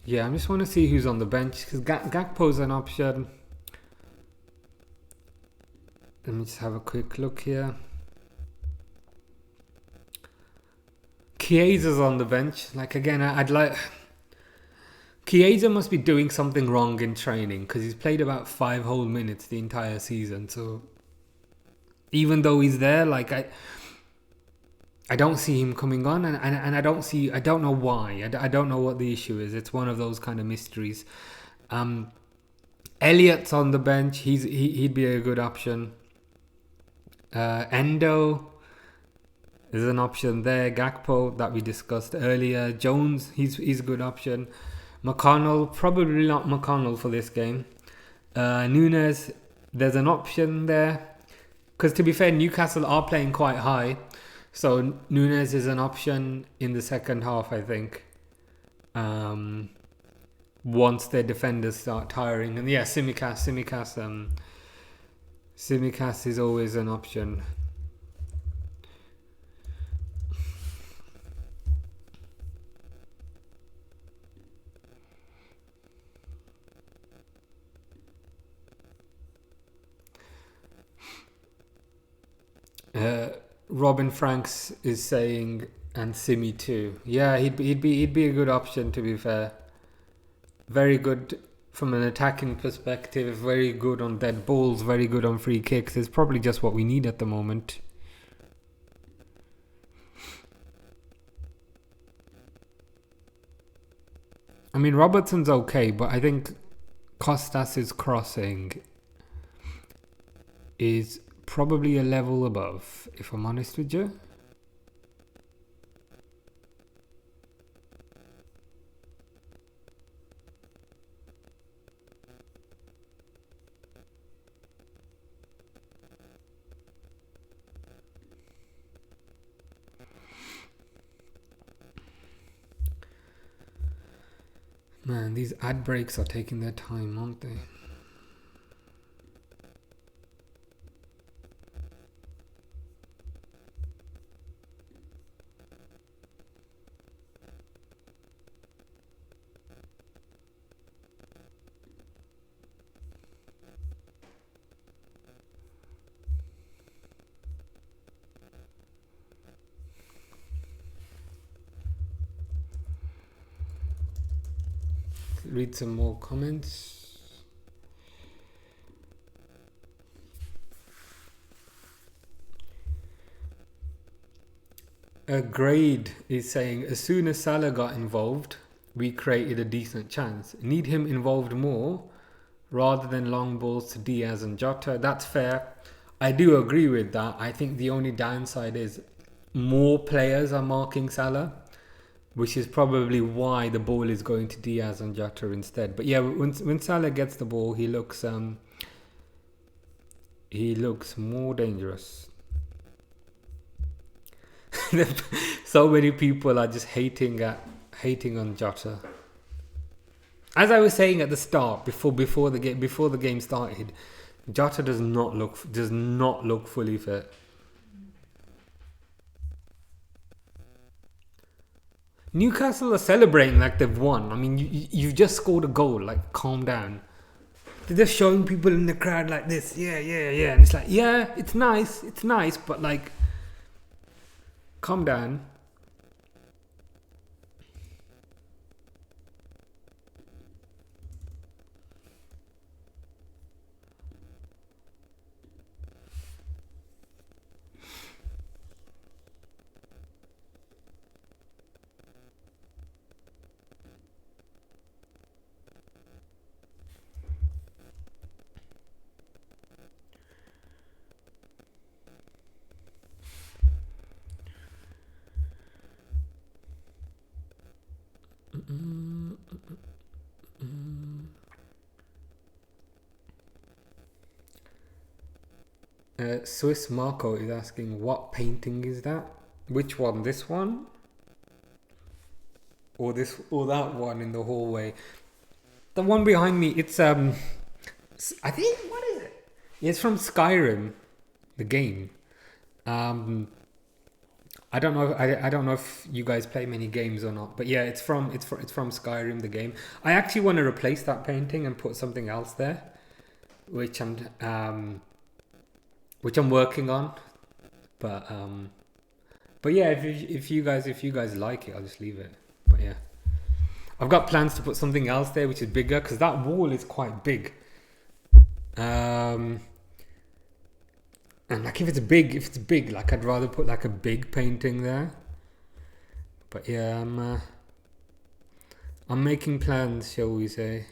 A: Yeah, I just want to see who's on the bench because Gakpo's an option. Let me just have a quick look here. Chiesa's on the bench. Like again, I'd like. Chiesa must be doing something wrong in training because he's played about 5 whole minutes the entire season. So even though he's there, like I don't see him coming on, and I don't know why. I don't know what the issue is. It's one of those kind of mysteries. Elliott's on the bench. He'd be a good option. Endo is an option there. Gakpo that we discussed earlier. Jones, he's a good option. McConnell, probably not McConnell for this game. Nunes, there's an option there. Because to be fair, Newcastle are playing quite high. So Nunes is an option in the second half, I think. Once their defenders start tiring. And yeah, Tsimikas is always an option. Robin Franks is saying, and Simi too. Yeah, he'd be a good option, to be fair. Very good from an attacking perspective. Very good on dead balls. Very good on free kicks. It's probably just what we need at the moment. I mean, Robertson's okay, but I think Costas' crossing is probably a level above, if I'm honest with you. Man, these ad breaks are taking their time, aren't they? Read some more comments. A grade is saying, as soon as Salah got involved, we created a decent chance. Need him involved more rather than long balls to Diaz and Jota. That's fair. I do agree with that. I think the only downside is more players are marking Salah, which is probably why the ball is going to Diaz and Jota instead. But yeah, when Salah gets the ball, he looks more dangerous. So many people are just hating on Jota. As I was saying at the start, before the game started, Jota does not look fully fit. Newcastle are celebrating like they've won. I mean, you've just scored a goal. Like, calm down. They're just showing people in the crowd like this. Yeah. And it's like, yeah, it's nice, but like, calm down. Swiss Marco is asking, what painting is that? Which one? This one? Or that one in the hallway? The one behind me, it's I think, what is it? It's from Skyrim, the game. I don't know. I don't know if you guys play many games or not, but yeah, it's from Skyrim, the game. I actually want to replace that painting and put something else there, which I'm working on. But yeah, if you guys like it, I'll just leave it. But yeah, I've got plans to put something else there, which is bigger, because that wall is quite big. And like if it's big, like I'd rather put like a big painting there. But yeah, I'm making plans, shall we say.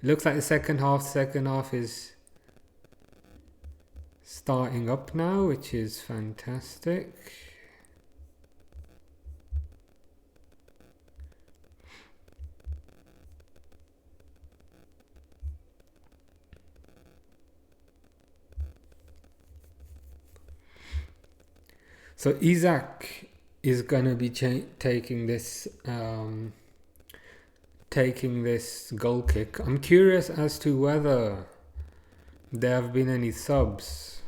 A: It looks like the second half is starting up now, which is fantastic. So Isaac is gonna be taking this goal kick. I'm curious as to whether there have been any subs,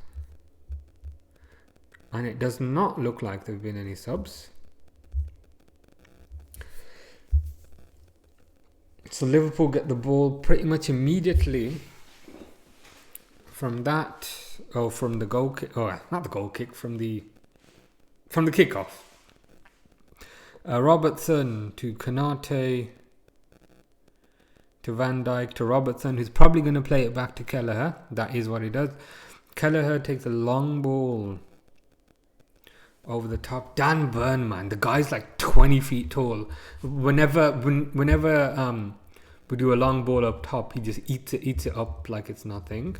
A: and it does not look like there have been any subs. So Liverpool get the ball pretty much immediately from the goal kick. Oh, not the goal kick, from the kickoff. Robertson to Konate to Van Dijk to Robertson, who's probably going to play it back to Kelleher. That is what he does. Kelleher takes a long ball over the top. Dan Burn, man, the guy's like 20 feet tall. Whenever we do a long ball up top, he just eats it up like it's nothing.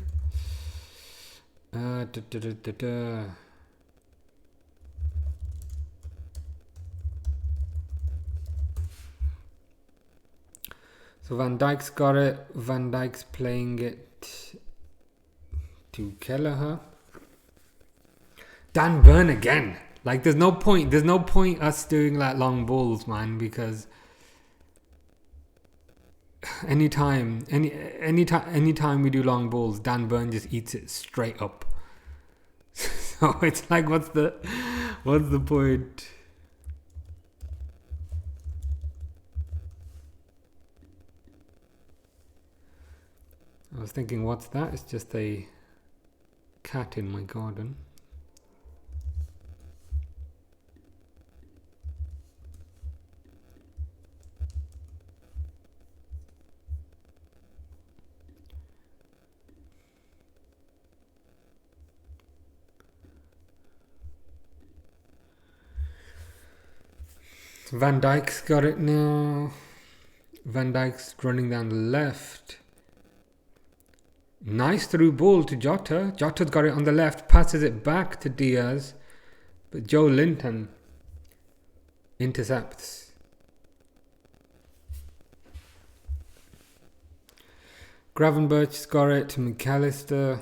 A: So Van Dijk's got it. Van Dijk's playing it to Kelleher. Dan Burn again. Like there's no point us doing like long balls, man, because anytime we do long balls, Dan Burn just eats it straight up. So it's like, what's the point? I was thinking, what's that? It's just a cat in my garden. Van Dijk's got it now. Van Dijk's running down the left. Nice through ball to Jota. Jota's got it on the left, passes it back to Diaz, but Joe Linton intercepts. Gravenberch's got it to McAllister.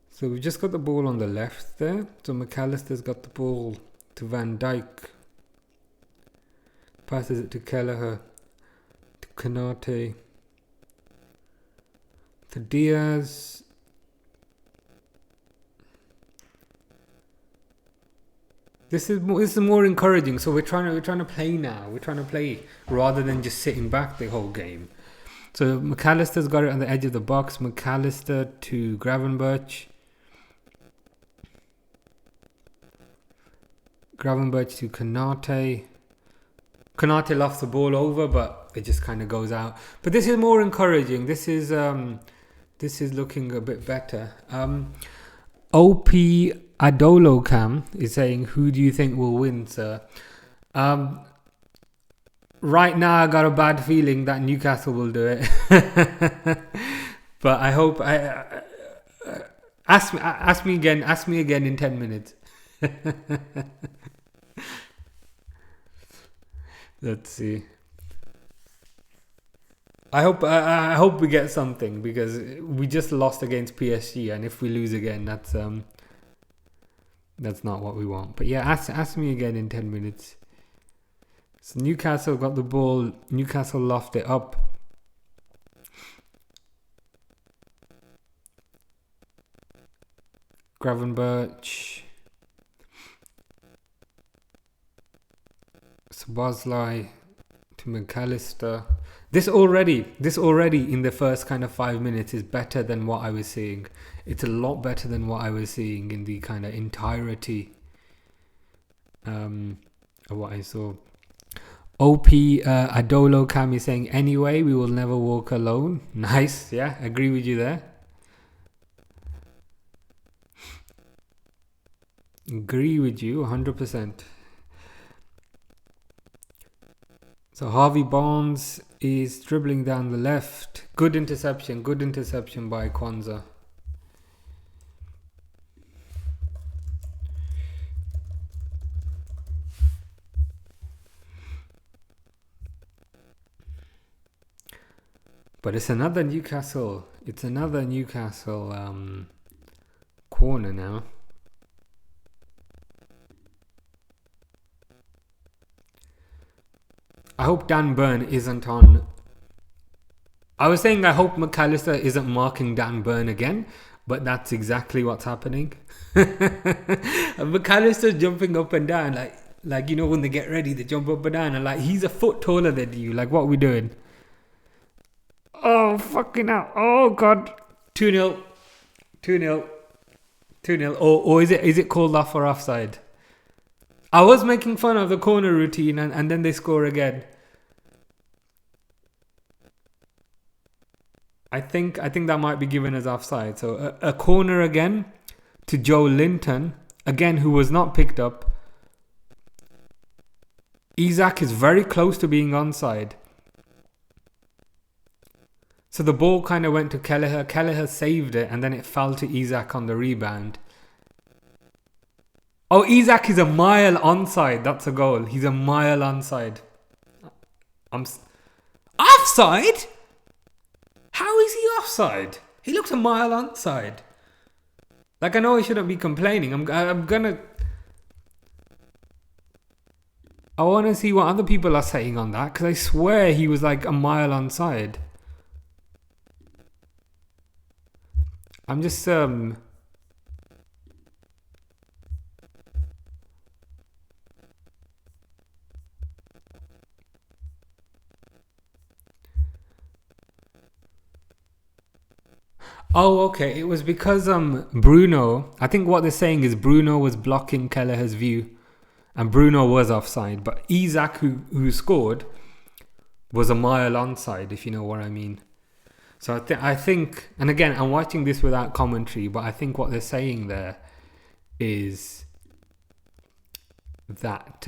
A: So we've just got the ball on the left there. So McAllister's got the ball to Van Dijk. Passes it to Kelleher, to Konate, to Diaz. This is more encouraging. So we're trying to play now. We're trying to play rather than just sitting back the whole game. So McAllister's got it on the edge of the box. McAllister to Gravenberch. Gravenberch to Konate. Konate lofts the ball over, but it just kind of goes out. But this is more encouraging. This is looking a bit better. OP Adolo Cam is saying, who do you think will win, sir? Right now, I got a bad feeling that Newcastle will do it. But I hope. Ask me again in 10 minutes. Let's see. I hope we get something because we just lost against PSG, and if we lose again, that's not what we want. But yeah, ask me again in 10 minutes. So Newcastle got the ball. Newcastle lofted it up. Gravenberch. Szoboszlai to McAllister. This already in the first kind of 5 minutes is better than what I was seeing. It's a lot better than what I was seeing in the kind of entirety of what I saw. OP Adolo Kami saying, anyway, we will never walk alone. Nice, yeah, agree with you there. Agree with you 100%. So Harvey Barnes is dribbling down the left. Good interception by Kwanzaa. But it's another Newcastle. Corner now. I hope Dan Burn isn't on. I was saying I hope McAllister isn't marking Dan Burn again, but that's exactly what's happening. McAllister's jumping up and down like you know when they get ready, they jump up and down, and like he's a foot taller than you. Like, what are we doing? Oh fucking hell! Oh god! 2-0. Or is it called off or offside? I was making fun of the corner routine and then they score again. I think that might be given as offside. So a corner again to Joe Linton, again, who was not picked up. Isak is very close to being onside. So the ball kind of went to Kelleher. Kelleher saved it and then it fell to Isak on the rebound. Oh, Isak is a mile onside. That's a goal. He's a mile onside. Offside? How is he offside? He looks a mile onside. Like, I know I shouldn't be complaining. I want to see what other people are saying on that, because I swear he was like a mile onside. I'm just Oh, okay. It was because Bruno. I think what they're saying is Bruno was blocking Kelleher's view, and Bruno was offside. But Isak, who scored, was a mile onside, if you know what I mean. So I think, and again, I'm watching this without commentary, but I think what they're saying there is that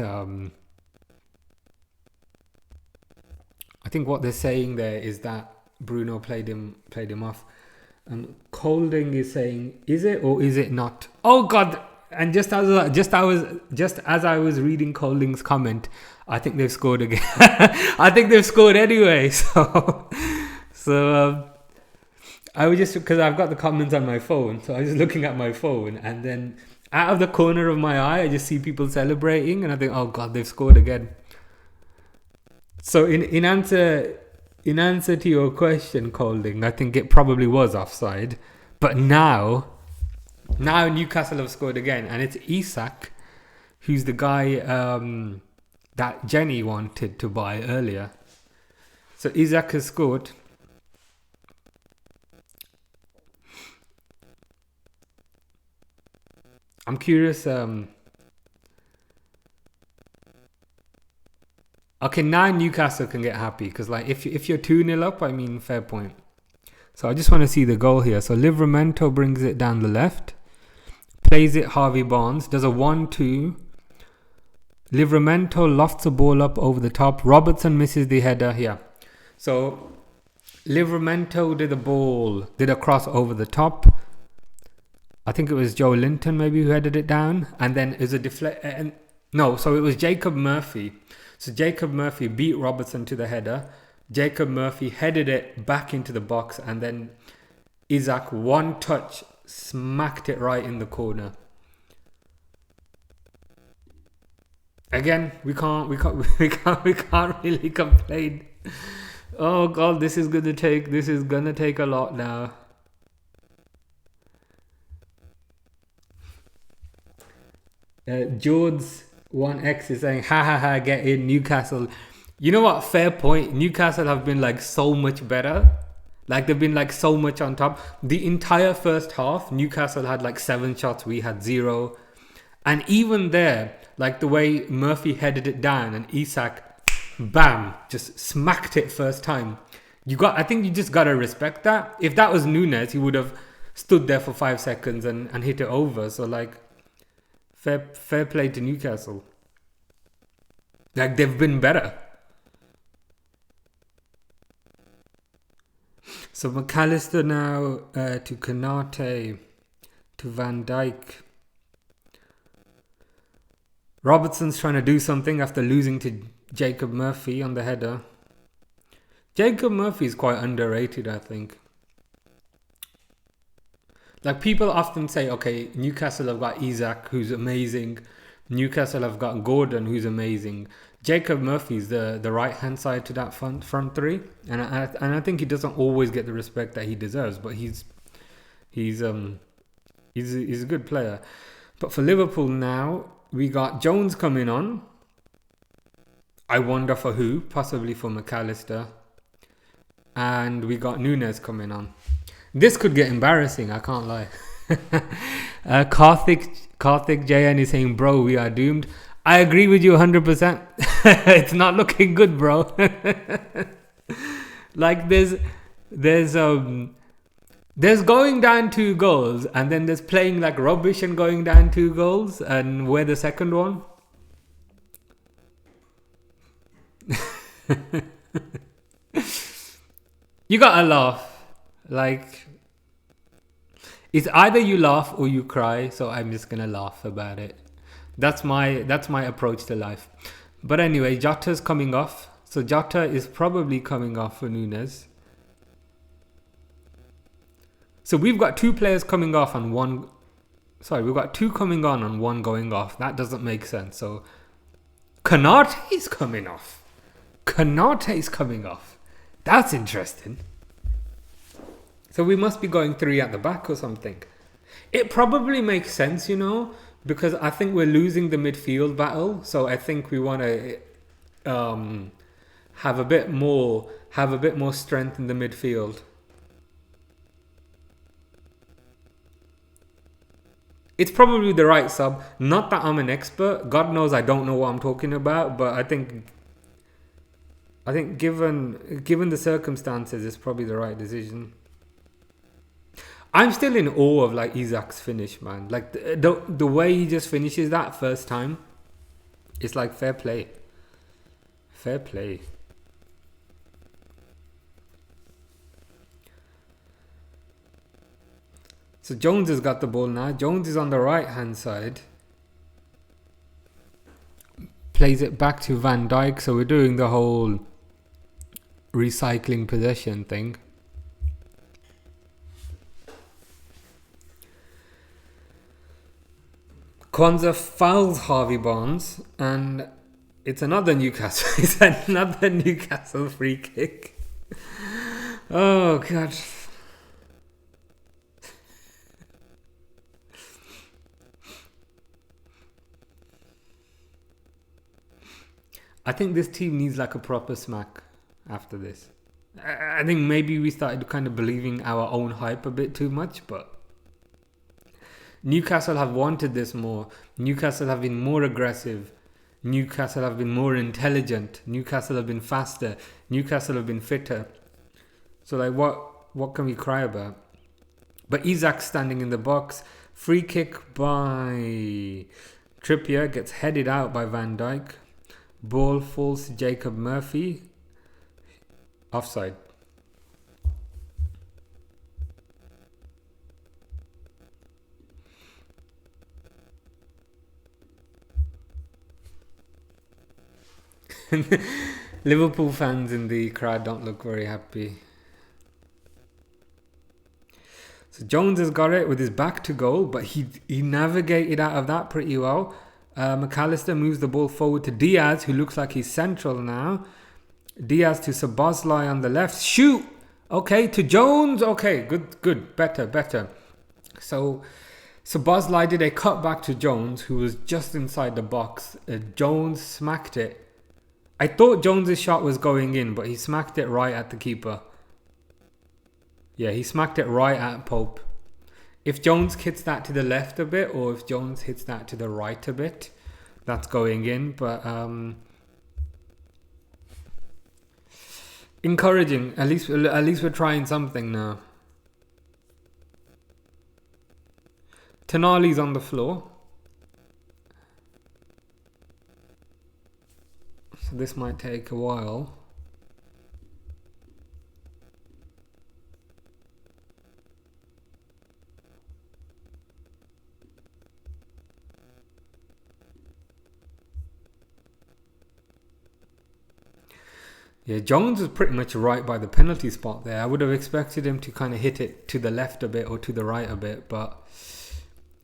A: Bruno played him off. And Colding is saying, is it or is it not? Oh God! And just as I was reading Colding's comment, I think they've scored again. I think they've scored anyway. So I was just, because I've got the comments on my phone, so I was just looking at my phone, and then out of the corner of my eye, I just see people celebrating, and I think, oh God, they've scored again. So in answer to your question, Colding, I think it probably was offside. But now Newcastle have scored again, and it's Isak, who's the guy that Jenny wanted to buy earlier. So Isak has scored. I'm curious. Okay, now Newcastle can get happy, because like if you're 2-0 up, I mean, fair point. So I just want to see the goal here. So Livramento brings it down the left, plays it Harvey Barnes, does a 1-2. Livramento lofts the ball up over the top. Robertson misses the header here. So Livramento did a cross over the top. I think it was Joe Linton maybe who headed it down, and then it was so it was Jacob Murphy. So Jacob Murphy beat Robertson to the header. Jacob Murphy headed it back into the box, and then Isaac, one touch, smacked it right in the corner. Again, we can't really complain. Oh God, this is gonna take a lot now. George 1X is saying, ha ha ha, get in Newcastle. You know what? Fair point. Newcastle have been like so much better. Like they've been like so much on top. The entire first half, Newcastle had like 7 shots. We had 0. And even there, like the way Murphy headed it down and Isak, bam, just smacked it first time. I think you just gotta respect that. If that was Nunes, he would have stood there for 5 seconds and hit it over. So like, fair play to Newcastle. Like they've been better. So McAllister now to Konate, to Van Dijk. Robertson's trying to do something after losing to Jacob Murphy on the header. Jacob Murphy is quite underrated, I think. Like people often say, okay, Newcastle have got Isak, who's amazing. Newcastle have got Gordon, who's amazing. Jacob Murphy's the right hand side to that front three, and I think he doesn't always get the respect that he deserves, but he's a good player. But for Liverpool now, we got Jones coming on. I wonder for who, possibly for McAllister. And we got Nunes coming on. This could get embarrassing, I can't lie. Karthik JN is saying, bro, we are doomed. I agree with you 100%. It's not looking good, bro. Like there's going down 2 goals, and then there's playing like rubbish and going down 2 goals, and we're the second one. You gotta laugh. Like, it's either you laugh or you cry, so I'm just gonna laugh about it. That's my approach to life. But anyway, Jota's coming off. So Jota is probably coming off for Nunes. So we've got 2 players coming off and one... Sorry, we've got 2 coming on and 1 going off. That doesn't make sense. So Konate is coming off. Konate is coming off. That's interesting. So we must be going 3 at the back or something. It probably makes sense, you know, because I think we're losing the midfield battle. So I think we want to have a bit more strength in the midfield. It's probably the right sub. Not that I'm an expert. God knows I don't know what I'm talking about, but I think given the circumstances, it's probably the right decision. I'm still in awe of like Isak's finish, man. Like the way he just finishes that first time, it's like fair play. Fair play. So Jones has got the ball now. Jones is on the right hand side. Plays it back to Van Dijk. So we're doing the whole recycling possession thing. Kwanzaa fouls Harvey Barnes, and it's another Newcastle. It's another Newcastle free kick. Oh God. I think this team needs like a proper smack after this. I think maybe we started kind of believing our own hype a bit too much, but Newcastle have wanted this more. Newcastle have been more aggressive. Newcastle have been more intelligent. Newcastle have been faster. Newcastle have been fitter. So like what can we cry about? But Isak standing in the box. Free kick by Trippier, gets headed out by Van Dijk. Ball falls to Jacob Murphy. Offside. Liverpool fans in the crowd don't look very happy. So Jones has got it with his back to goal, but he navigated out of that pretty well. McAllister moves the ball forward to Diaz, who looks like he's central now. Diaz to Szoboszlai on the left. Shoot! Okay, to Jones. Okay, good. Better. So Szoboszlai did a cut back to Jones, who was just inside the box. Jones smacked it. I thought Jones's shot was going in, but he smacked it right at the keeper. Yeah, he smacked it right at Pope. If Jones hits that to the left a bit, or if Jones hits that to the right a bit, that's going in. But encouraging. At least we're trying something now. Tonali's on the floor. So this might take a while. Yeah, Jones was pretty much right by the penalty spot there. I would have expected him to kind of hit it to the left a bit or to the right a bit, but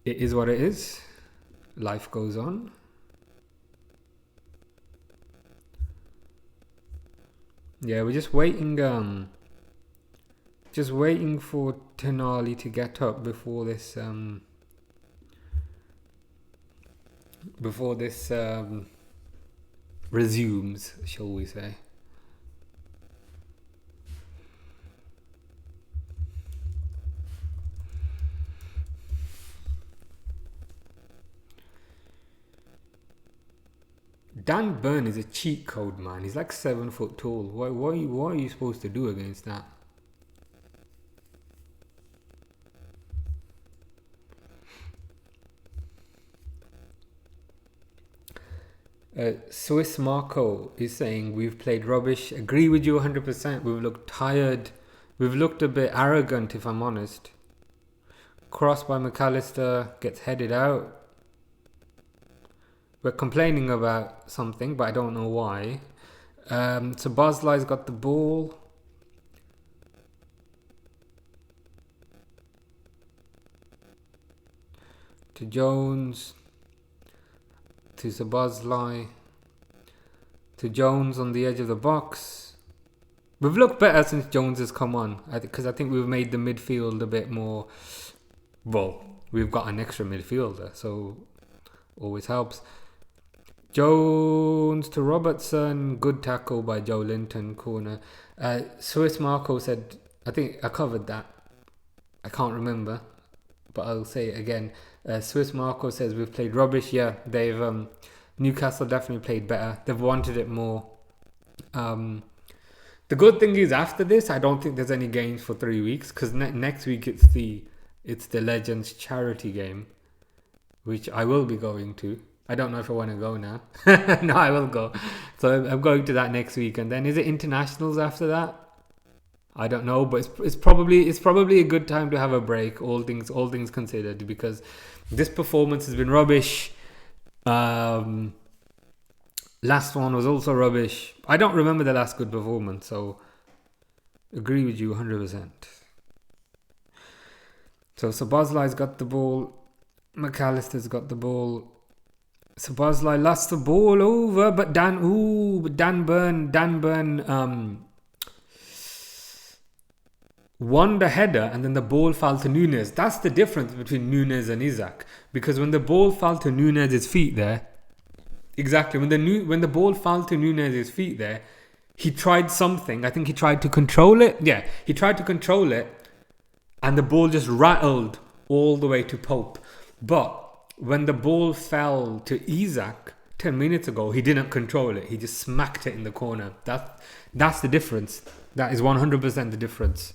A: it is what it is. Life goes on. Yeah, we're just waiting for Tonali to get up before this resumes, shall we say. Dan Burn is a cheat code, man. He's like 7 foot tall. What are you supposed to do against that? Swiss Marco is saying we've played rubbish. Agree with you 100%. We've looked tired. We've looked a bit arrogant, if I'm honest. Cross by McAllister gets headed out. We're complaining about something, but I don't know why. Szoboszlai's got the ball. To Jones. To Szoboszlai. To Jones on the edge of the box. We've looked better since Jones has come on. Because I think we've made the midfield a bit more... Well, we've got an extra midfielder, so always helps. Jones to Robertson. Good tackle by Joe Linton. Corner. Swiss Marco said... I think I covered that. I can't remember. But I'll say it again. Swiss Marco says we've played rubbish. Yeah, they've... Newcastle definitely played better. They've wanted it more. The good thing is after this, I don't think there's any games for 3 weeks. Because next week it's the Legends charity game. Which I will be going to. I don't know if I want to go now. No, I will go. So I'm going to that next week, and then is it internationals after that? I don't know, but it's probably a good time to have a break. All things considered, because this performance has been rubbish. Last one was also rubbish. I don't remember the last good performance, so agree with you 100%. So Szoboszlai's got the ball. McAllister's got the ball. Szoboszlai lost the ball over, but Dan Burn won the header, and then the ball fell to Nunes. That's the difference between Nunes and Isak, because when the ball fell to Nunes' feet there, exactly when the ball fell to Nunes' feet there, he tried something. I think he tried to control it. Yeah, he tried to control it, and the ball just rattled all the way to Pope. But when the ball fell to Isak 10 minutes ago, he didn't control it. He just smacked it in the corner. That's the difference. That is 100% the difference.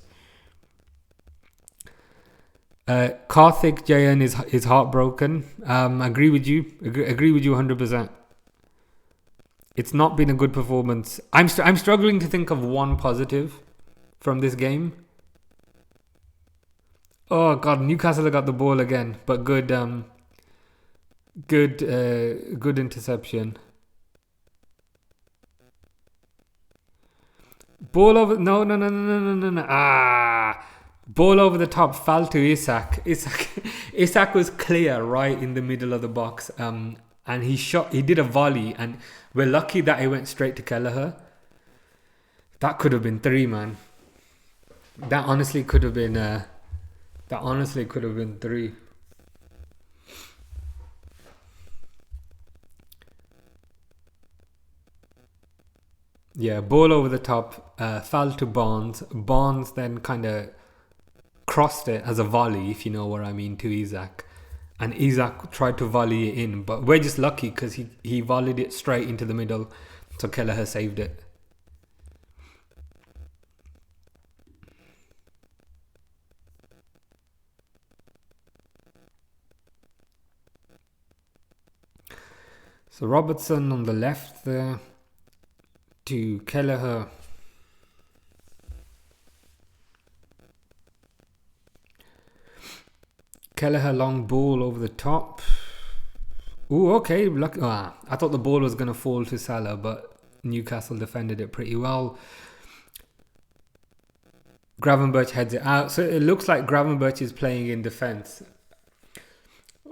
A: Karthik Jayan is heartbroken. Agree with you 100%. It's not been a good performance. I'm struggling to think of one positive from this game. Oh God, Newcastle got the ball again, but good interception. Ball over. No, no, no, no, no, no, no, no. Ah. Ball over the top, fell to Isak. Isak was clear right in the middle of the box. And he shot. He did a volley, and we're lucky that it went straight to Kelleher. That could have been three, man. That honestly could have been. That honestly could have been three. Yeah, ball over the top, fell to Barnes. Barnes then kind of crossed it as a volley, if you know what I mean, to Isak. And Isak tried to volley it in, but we're just lucky because he volleyed it straight into the middle, so Kelleher saved it. So Robertson on the left there to Kelleher. Kelleher long ball over the top. Ooh, okay. I thought the ball was going to fall to Salah, but Newcastle defended it pretty well. Gravenberch heads it out. So it looks like Gravenberch is playing in defence.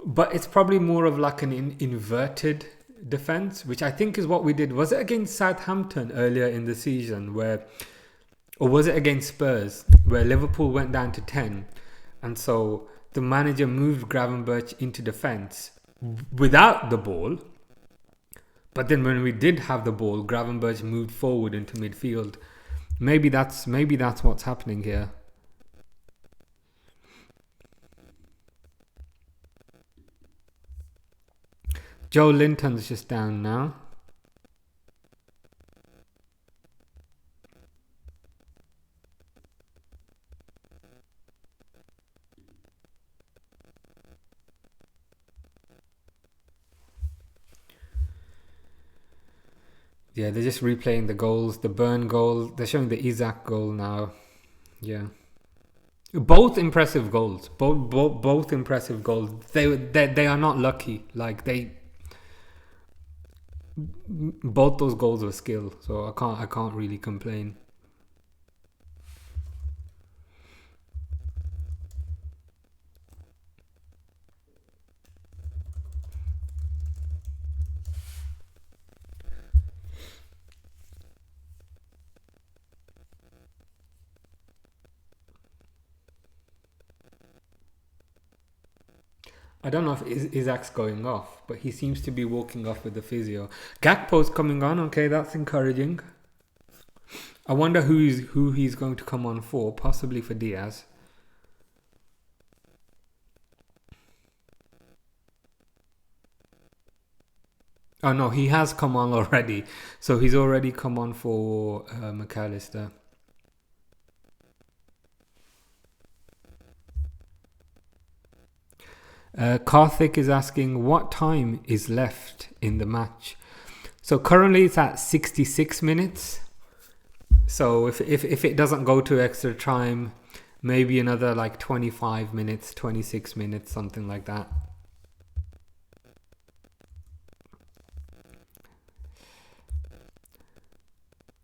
A: But it's probably more of like an inverted defence, which I think is what we did. Was it against Southampton earlier in the season or was it against Spurs, where Liverpool went down to 10? And so the manager moved Gravenberch into defence without the ball. But then when we did have the ball, Gravenberch moved forward into midfield. Maybe that's what's happening here. Joe Linton's just down now. Yeah, they're just replaying the goals. The Burn goal. They're showing the Isak goal now. Yeah. Both impressive goals. Both impressive goals. They are not lucky. Like both those goals were skill. So I can't really complain. I don't know if Isak's going off, but he seems to be walking off with the physio. Gakpo's coming on. Okay, that's encouraging. I wonder who he's going to come on for. Possibly for Diaz. Oh no, he has come on already. So he's already come on for McAllister. Karthik is asking what time is left in the match. So currently it's at 66 minutes. So if it doesn't go to extra time, maybe another like 25 minutes, 26 minutes, something like that.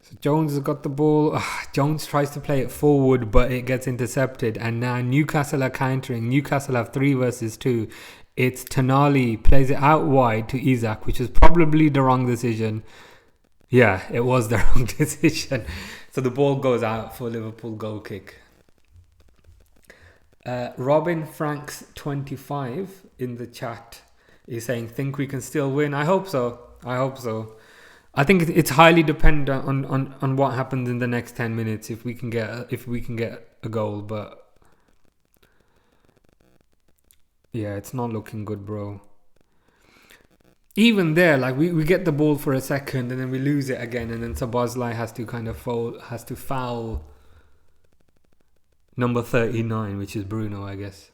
A: So Jones has got the ball. Jones tries to play it forward, but it gets intercepted. And now Newcastle are countering. Newcastle have 3 versus 2. It's Tonali plays it out wide to Isak, which is probably the wrong decision. Yeah, it was the wrong decision. So the ball goes out for Liverpool goal kick. Robin Franks 25 in the chat is saying, think we can still win. I hope so. I think it's highly dependent on what happens in the next 10 minutes if we can get a goal, but yeah, it's not looking good, bro. Even there, like we get the ball for a second and then we lose it again, and then Szoboszlai has to foul number 39, which is Bruno, I guess.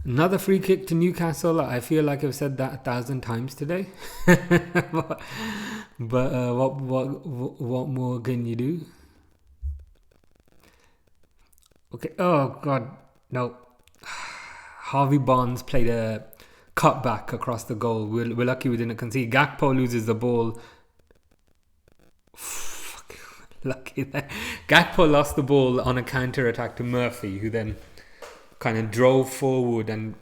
A: Another free kick to Newcastle. I feel like I've said that 1,000 times today. but what more can you do? Okay. Oh God, no. Harvey Barnes played a cutback across the goal. We're lucky we didn't concede. Gakpo loses the ball. Lucky there. Gakpo lost the ball on a counter attack to Murphy, who then kind of drove forward and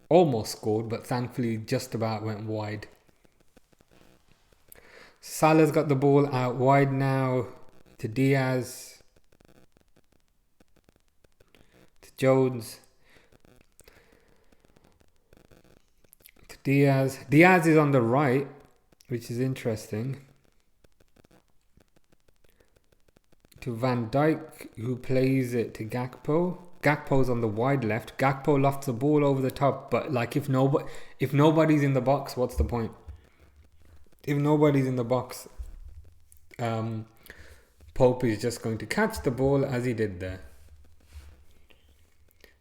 A: almost scored, but thankfully just about went wide. Salah's got the ball out wide now to Diaz, to Jones, to Diaz. Diaz is on the right, which is interesting. To Van Dijk, who plays it to Gakpo. Gakpo's on the wide left. Gakpo lofts the ball over the top, but like if nobody's in the box, what's the point? If nobody's in the box, Pope is just going to catch the ball as he did there.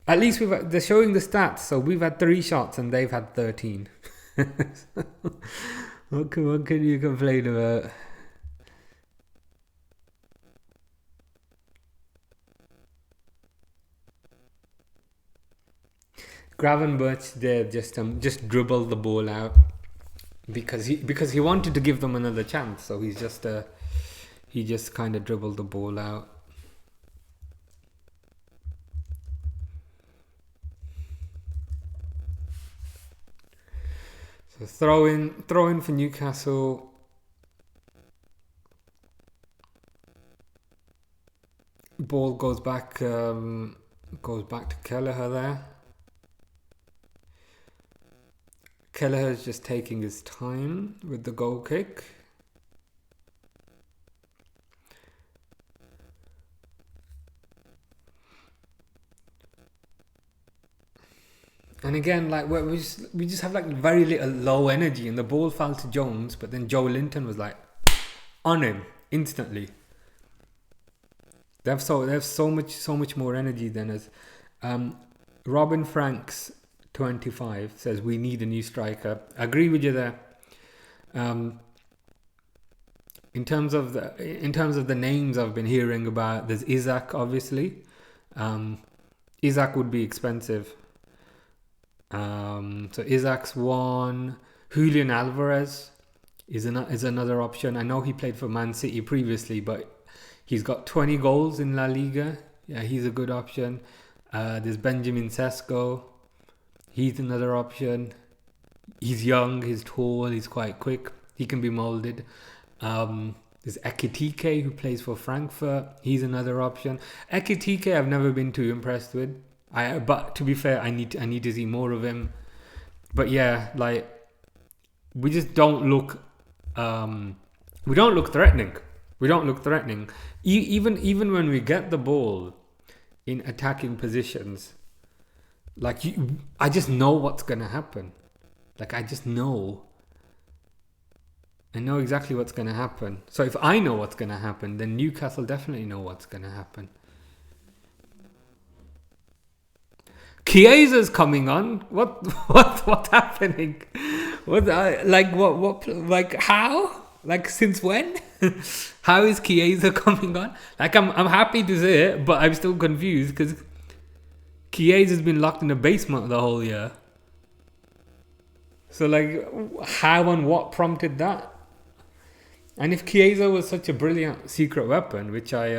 A: At least they're showing the stats, so we've had 3 shots and they've had 13. What can you complain about? Gravenberch there just dribbled the ball out because he wanted to give them another chance, so he just kind of dribbled the ball out. So throw in for Newcastle. Ball goes back to Kelleher there. Kelleher's just taking his time with the goal kick. And again, like we just have like very little low energy, and the ball fell to Jones, but then Joe Linton was like on him instantly. They have so much more energy than us. Robin Franks 25 says we need a new striker. I agree with you there. In terms of the names I've been hearing about, there's Isaac obviously. Isaac would be expensive. So Isaac's one. Julian Alvarez is another option. I know he played for Man City previously, but he's got 20 goals in La Liga. Yeah, he's a good option. There's Benjamin Sesko. He's another option. He's young, he's tall, he's quite quick. He can be moulded. There's Ekitike, who plays for Frankfurt. He's another option. Ekitike I've never been too impressed with. But to be fair, I need to see more of him. But yeah, like we just don't look we don't look threatening. Even when we get the ball in attacking positions, like I just know what's gonna happen. Like I know exactly what's gonna happen. So if I know what's gonna happen, then Newcastle definitely know what's gonna happen. Chiesa's coming on. What's happening? How? Like since when? How is Chiesa coming on? Like I'm happy to say it, but I'm still confused because Chiesa's been locked in the basement the whole year. So like, how and what prompted that? And if Chiesa was such a brilliant secret weapon, which I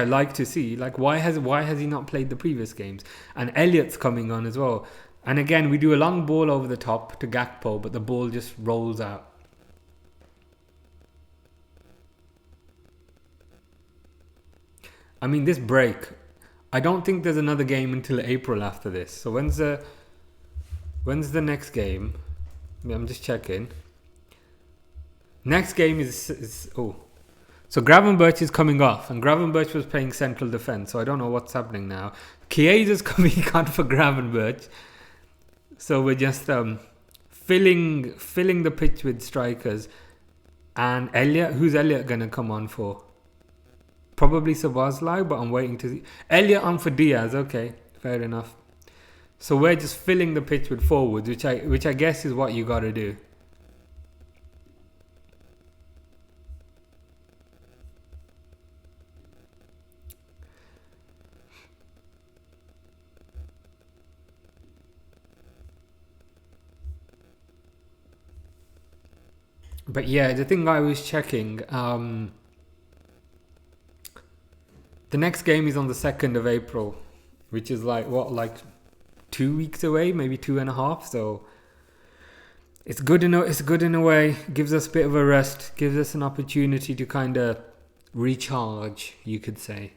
A: like to see, like why has he not played the previous games? And Elliott's coming on as well. And again, we do a long ball over the top to Gakpo, but the ball just rolls out. I mean, this break, I don't think there's another game until April after this. So when's the next game? I'm just checking. Next game is so Gravenberch is coming off, and Gravenberch was playing central defence, so I don't know what's happening now. Chiesa's coming on for Gravenberch, so we're just filling the pitch with strikers. And Elliott, who's Elliott gonna come on for? probably Szoboszlai, but I'm waiting to see. Elliot on for Diaz. Okay, fair enough. So we're just filling the pitch with forwards, which I guess is what you got to do. But yeah, the thing I was checking, the next game is on the 2nd of April, which is like 2 weeks away, maybe 2.5. So it's good in a way. Gives us a bit of a rest, gives us an opportunity to kind of recharge, you could say.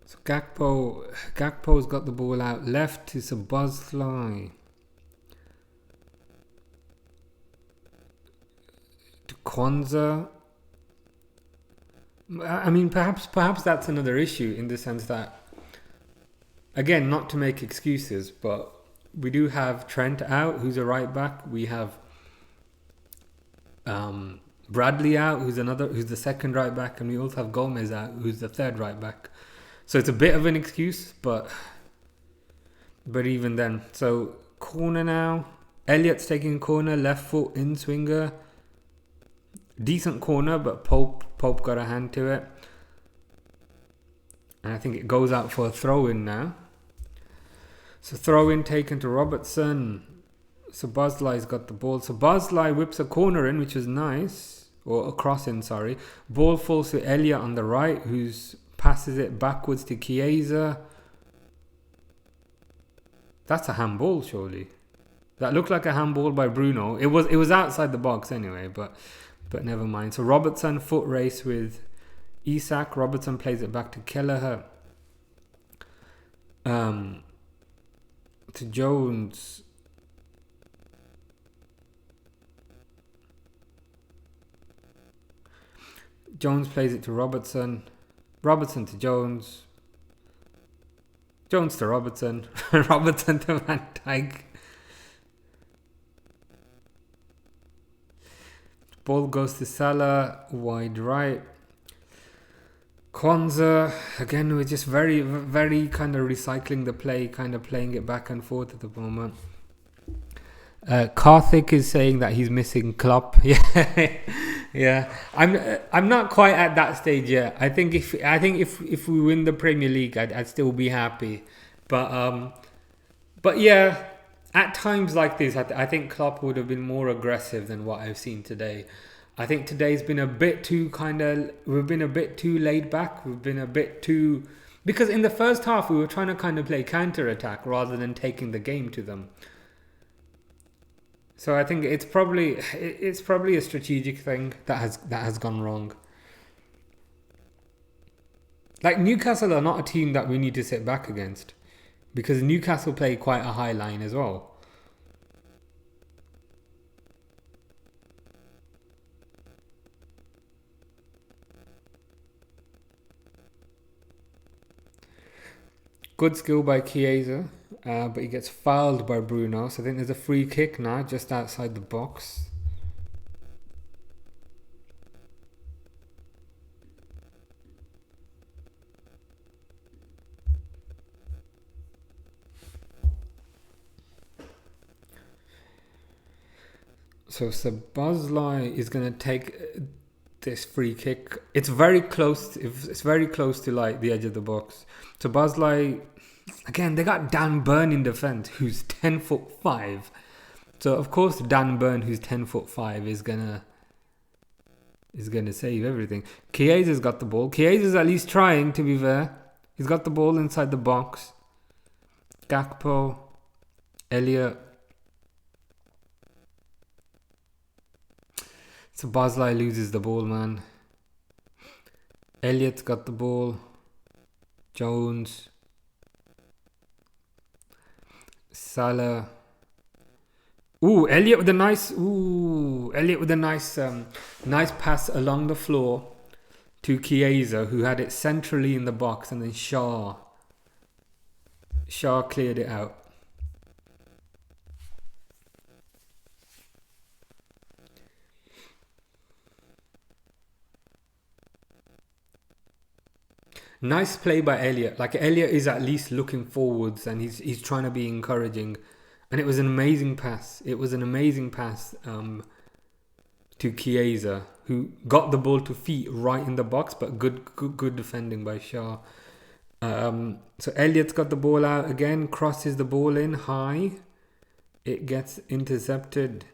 A: So Gakpo's got the ball out left to Szoboszlai. To Kwanzaa. I mean, perhaps that's another issue in the sense that, again, not to make excuses, but we do have Trent out, who's a right back. We have Bradley out, who's the second right back, and we also have Gomez out, who's the third right back. So it's a bit of an excuse, but even then. So corner now. Elliott's taking a corner, left foot in swinger. Decent corner, but Pope got a hand to it. And I think it goes out for a throw-in now. So throw-in taken to Robertson. Szoboszlai's got the ball. Szoboszlai whips a corner in, which is nice. Or a cross in, sorry. Ball falls to Elliott on the right, who's passes it backwards to Chiesa. That's a handball, surely. That looked like a handball by Bruno. It was outside the box anyway, but never mind. So Robertson foot race with Isak. Robertson plays it back to Kelleher. To Jones. Jones plays it to Robertson. Robertson to Jones. Jones to Robertson. Robertson to Van Dijk. Ball goes to Salah, wide right. Kwanzaa, again, we're just very, very kind of recycling the play, kind of playing it back and forth at the moment. Karthik is saying that he's missing Klopp. Yeah. I'm not quite at that stage yet. I think if we win the Premier League, I'd still be happy. But yeah, at times like this, I think Klopp would have been more aggressive than what I've seen today. I think today's been a bit too we've been a bit too laid back. We've been a bit too, because in the first half we were trying to kind of play counter-attack rather than taking the game to them. So I think it's probably a strategic thing that has gone wrong. Like, Newcastle are not a team that we need to sit back against, because Newcastle play quite a high line as well. Good skill by Chiesa, but he gets fouled by Bruno. So I think there's a free kick now just outside the box. So Szoboszlai is going to take this free kick. It's very close. It's very close to like the edge of the box. Szoboszlai, again, they got Dan Burn in defense, who's 10'5". So of course Dan Burn, who's 10'5", is gonna save everything. Chiesa's got the ball. Chiesa's at least trying, to be fair. He's got the ball inside the box. Gakpo, Elliott. Szoboszlai loses the ball, man. Elliott's got the ball. Jones, Salah. Elliot with a nice. Elliot with a nice pass along the floor to Chiesa, who had it centrally in the box, and then Shaw cleared it out. Nice play by Elliot. Like, Elliot is at least looking forwards, and he's trying to be encouraging. And it was an amazing pass. To Chiesa, who got the ball to feet right in the box, but good defending by Shaw. So Elliot's got the ball out again, crosses the ball in high. It gets intercepted.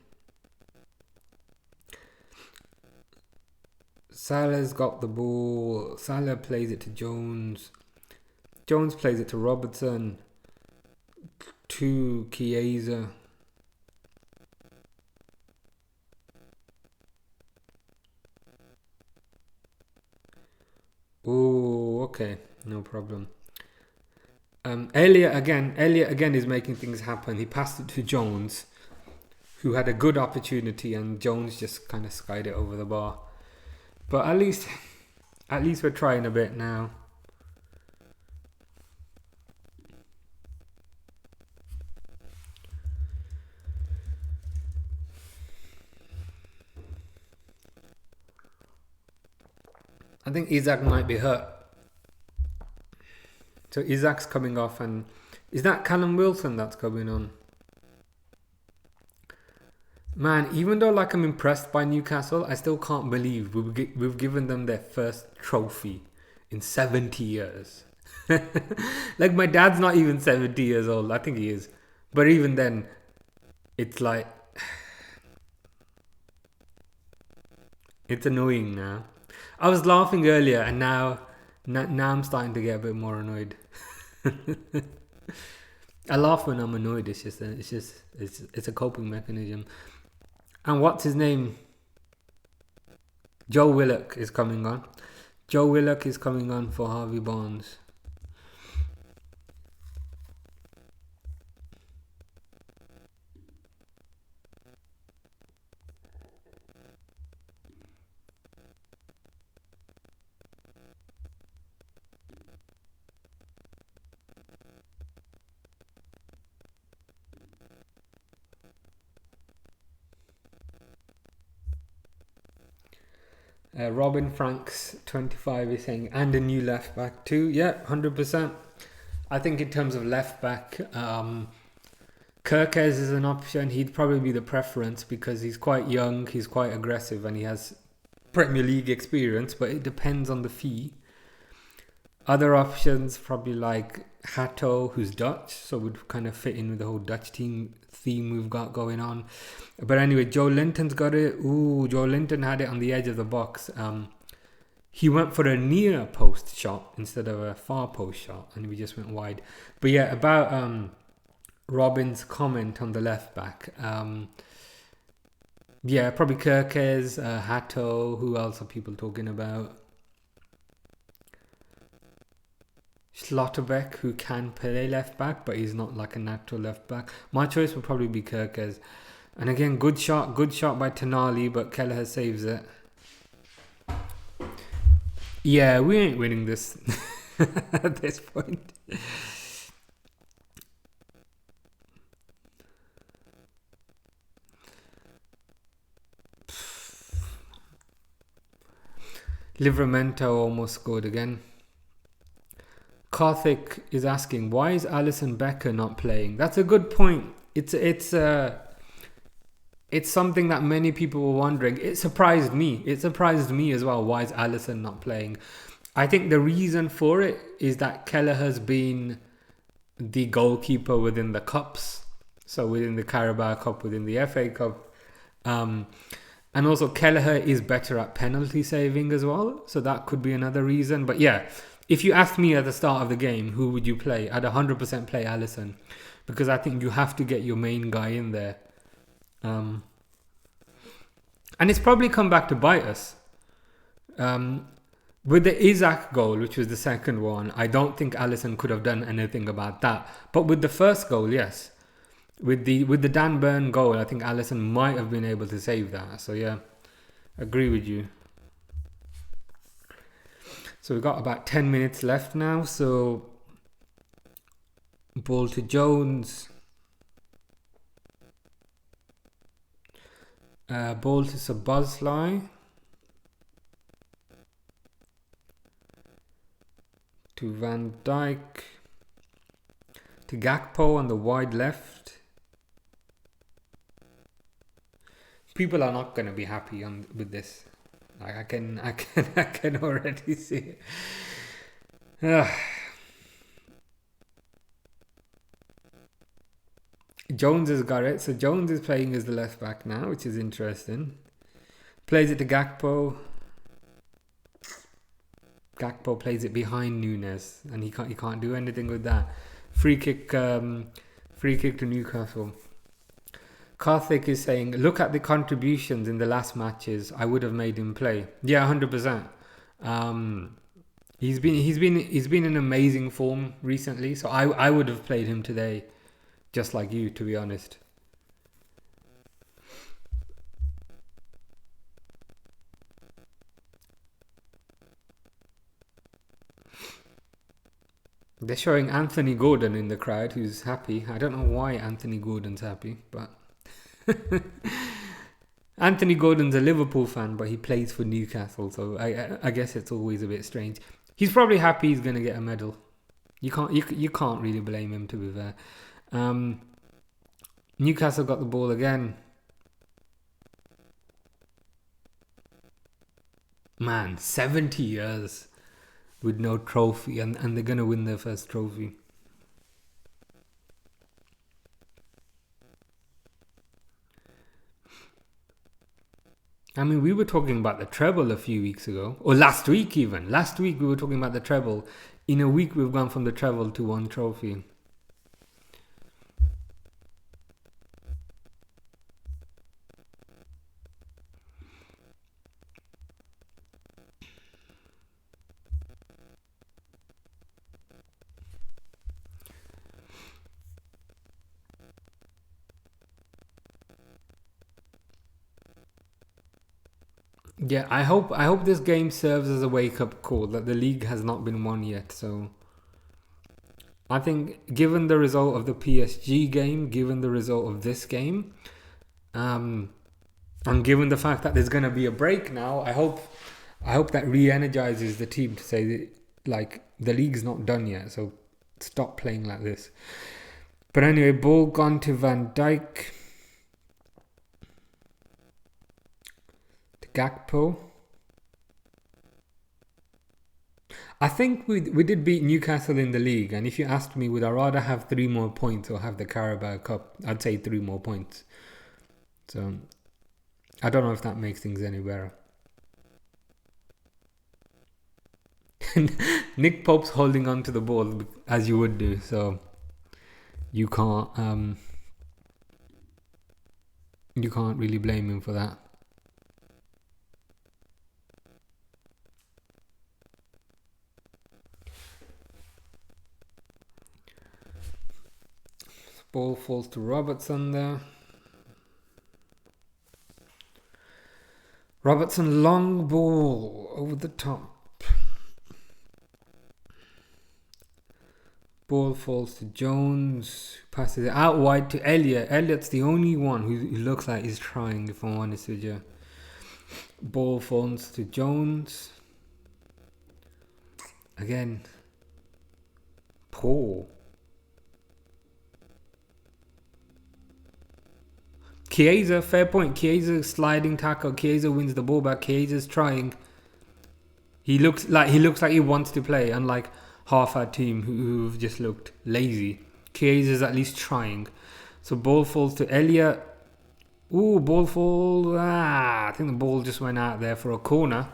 A: Salah's got the ball. Salah plays it to Jones. Jones plays it to Robertson. To Chiesa. Oh, okay. No problem. Elliot again is making things happen. He passed it to Jones, who had a good opportunity, and Jones just kind of skied it over the bar. But at least we're trying a bit now. I think Isaac might be hurt. So Isaac's coming off, and is that Callum Wilson that's coming on? Man, even though I'm impressed by Newcastle, I still can't believe we've given them their first trophy in 70 years. My dad's not even 70 years old. I think he is. But even then, it's it's annoying now. I was laughing earlier, and now I'm starting to get a bit more annoyed. I laugh when I'm annoyed. It's a coping mechanism. And what's his name? Joe Willock is coming on. Joe Willock is coming on for Harvey Barnes. Robin Franks 25 is saying, and a new left back too. Yeah, 100%. I think in terms of left back, Kirkes is an option. He'd probably be the preference because he's quite young, he's quite aggressive, and he has Premier League experience, but it depends on the fee. Other options probably like Hato, who's Dutch, so would kind of fit in with the whole Dutch team theme we've got going on. But anyway, Joe Linton's got it. Joe Linton had it on the edge of the box. He went for a near post shot instead of a far post shot, and we just went wide. But yeah, about Robin's comment on the left back. Yeah, probably Kirkes, Hato. Who else are people talking about? Schlotterbeck, who can play left back, but he's not like a natural left back. My choice would probably be Kirkes. And again, good shot by Tonali, but Kelleher saves it. Yeah, we ain't winning this at this point. Livramento almost scored again. Karthik is asking, why is Alisson Becker not playing? That's a good point. It's something that many people were wondering. It surprised me. It surprised me as well. Why is Alisson not playing? I think the reason for it is that Kelleher's been the goalkeeper within the cups. So within the Carabao Cup, within the FA Cup. And also Kelleher is better at penalty saving as well. So that could be another reason. But yeah, if you asked me at the start of the game, who would you play? I'd 100% play Alisson. Because I think you have to get your main guy in there. And it's probably come back to bite us. With the Isaac goal, which was the second one, I don't think Alisson could have done anything about that. But with the first goal, yes. With the Dan Burn goal, I think Alisson might have been able to save that. So yeah, agree with you. So we've got about 10 minutes left now. So ball to Jones. Ball to Szoboszlai. To Van Dijk. To Gakpo on the wide left. People are not going to be happy with this. Like I can already see it. Jones has got it. So Jones is playing as the left back now, which is interesting. Plays it to Gakpo. Gakpo plays it behind Nunes, and he can't do anything with that. Free kick to Newcastle. Karthik is saying, look at the contributions in the last matches. I would have made him play. Yeah, 100%. He's been in amazing form recently, so I would have played him today, just like you, to be honest. They're showing Anthony Gordon in the crowd, who's happy. I don't know why Anthony Gordon's happy, but Anthony Gordon's a Liverpool fan, but he plays for Newcastle, so I guess it's always a bit strange. He's probably happy he's going to get a medal. You can't really blame him, to be fair. Newcastle got the ball again. Man, 70 years with no trophy, and they're going to win their first trophy. I mean, we were talking about the treble a few weeks ago, or last week even. Last week we were talking about the treble. In a week we've gone from the treble to one trophy. Yeah, I hope this game serves as a wake-up call that the league has not been won yet. So I think, given the result of the PSG game, given the result of this game, and given the fact that there's going to be a break now, I hope that re-energizes the team to say that, like, the league's not done yet, so stop playing like this. But anyway, ball gone to Van Dijk. Gakpo. I think we did beat Newcastle in the league, and if you asked me, would I rather have 3 more points or have the Carabao Cup, I'd say 3 more points. So I don't know if that makes things any better. Nick Pope's holding on to the ball as you would do, so you can't really blame him for that. Ball falls to Robertson there. Robertson, long ball over the top. Ball falls to Jones. Passes it out wide to Elliott. Elliott's the only one who looks like he's trying, if I'm honest with you. Ball falls to Jones. Again. Poor. Chiesa, fair point. Chiesa sliding tackle. Chiesa wins the ball back. Chiesa's trying. He looks like he wants to play, unlike half our team who've just looked lazy. Chiesa's at least trying. So ball falls to Elliott. Ooh, ball fall. I think the ball just went out there for a corner.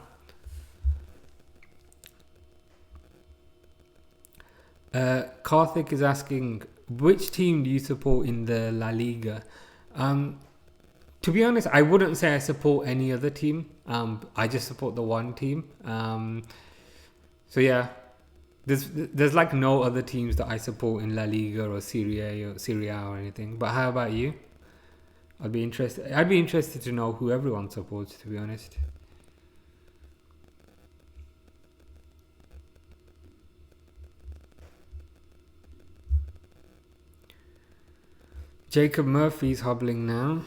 A: Karthik is asking, which team do you support in the La Liga? To be honest, I wouldn't say I support any other team. I just support the one team. So yeah, there's like no other teams that I support in La Liga or Serie A or anything. But how about you? I'd be interested to know who everyone supports, to be honest. Jacob Murphy's hobbling now.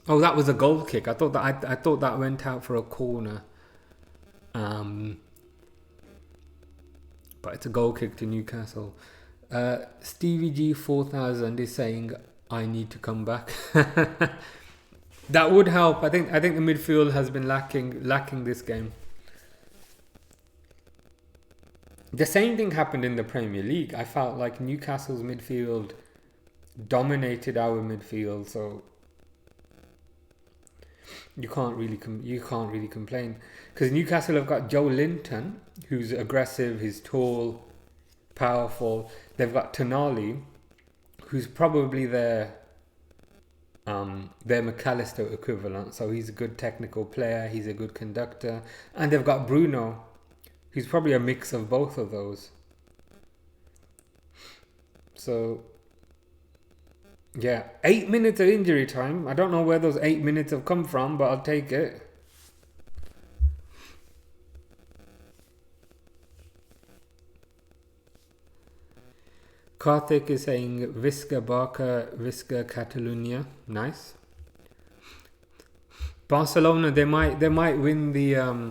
A: Oh, that was a goal kick. I thought that went out for a corner. But it's a goal kick to Newcastle. Stevie G 4000 is saying I need to come back. That would help. I think the midfield has been lacking this game. The same thing happened in the Premier League. I felt like Newcastle's midfield dominated our midfield, so you can't really complain, because Newcastle have got Joe Linton, who's aggressive, he's tall, powerful. They've got Tonali, who's probably their McAllister equivalent. So he's a good technical player, he's a good conductor, and they've got Bruno, who's probably a mix of both of those. So yeah, 8 minutes of injury time. I don't know where those 8 minutes have come from, but I'll take it. Karthik is saying Visca Barca, Visca Catalunya. Nice. Barcelona, they might win the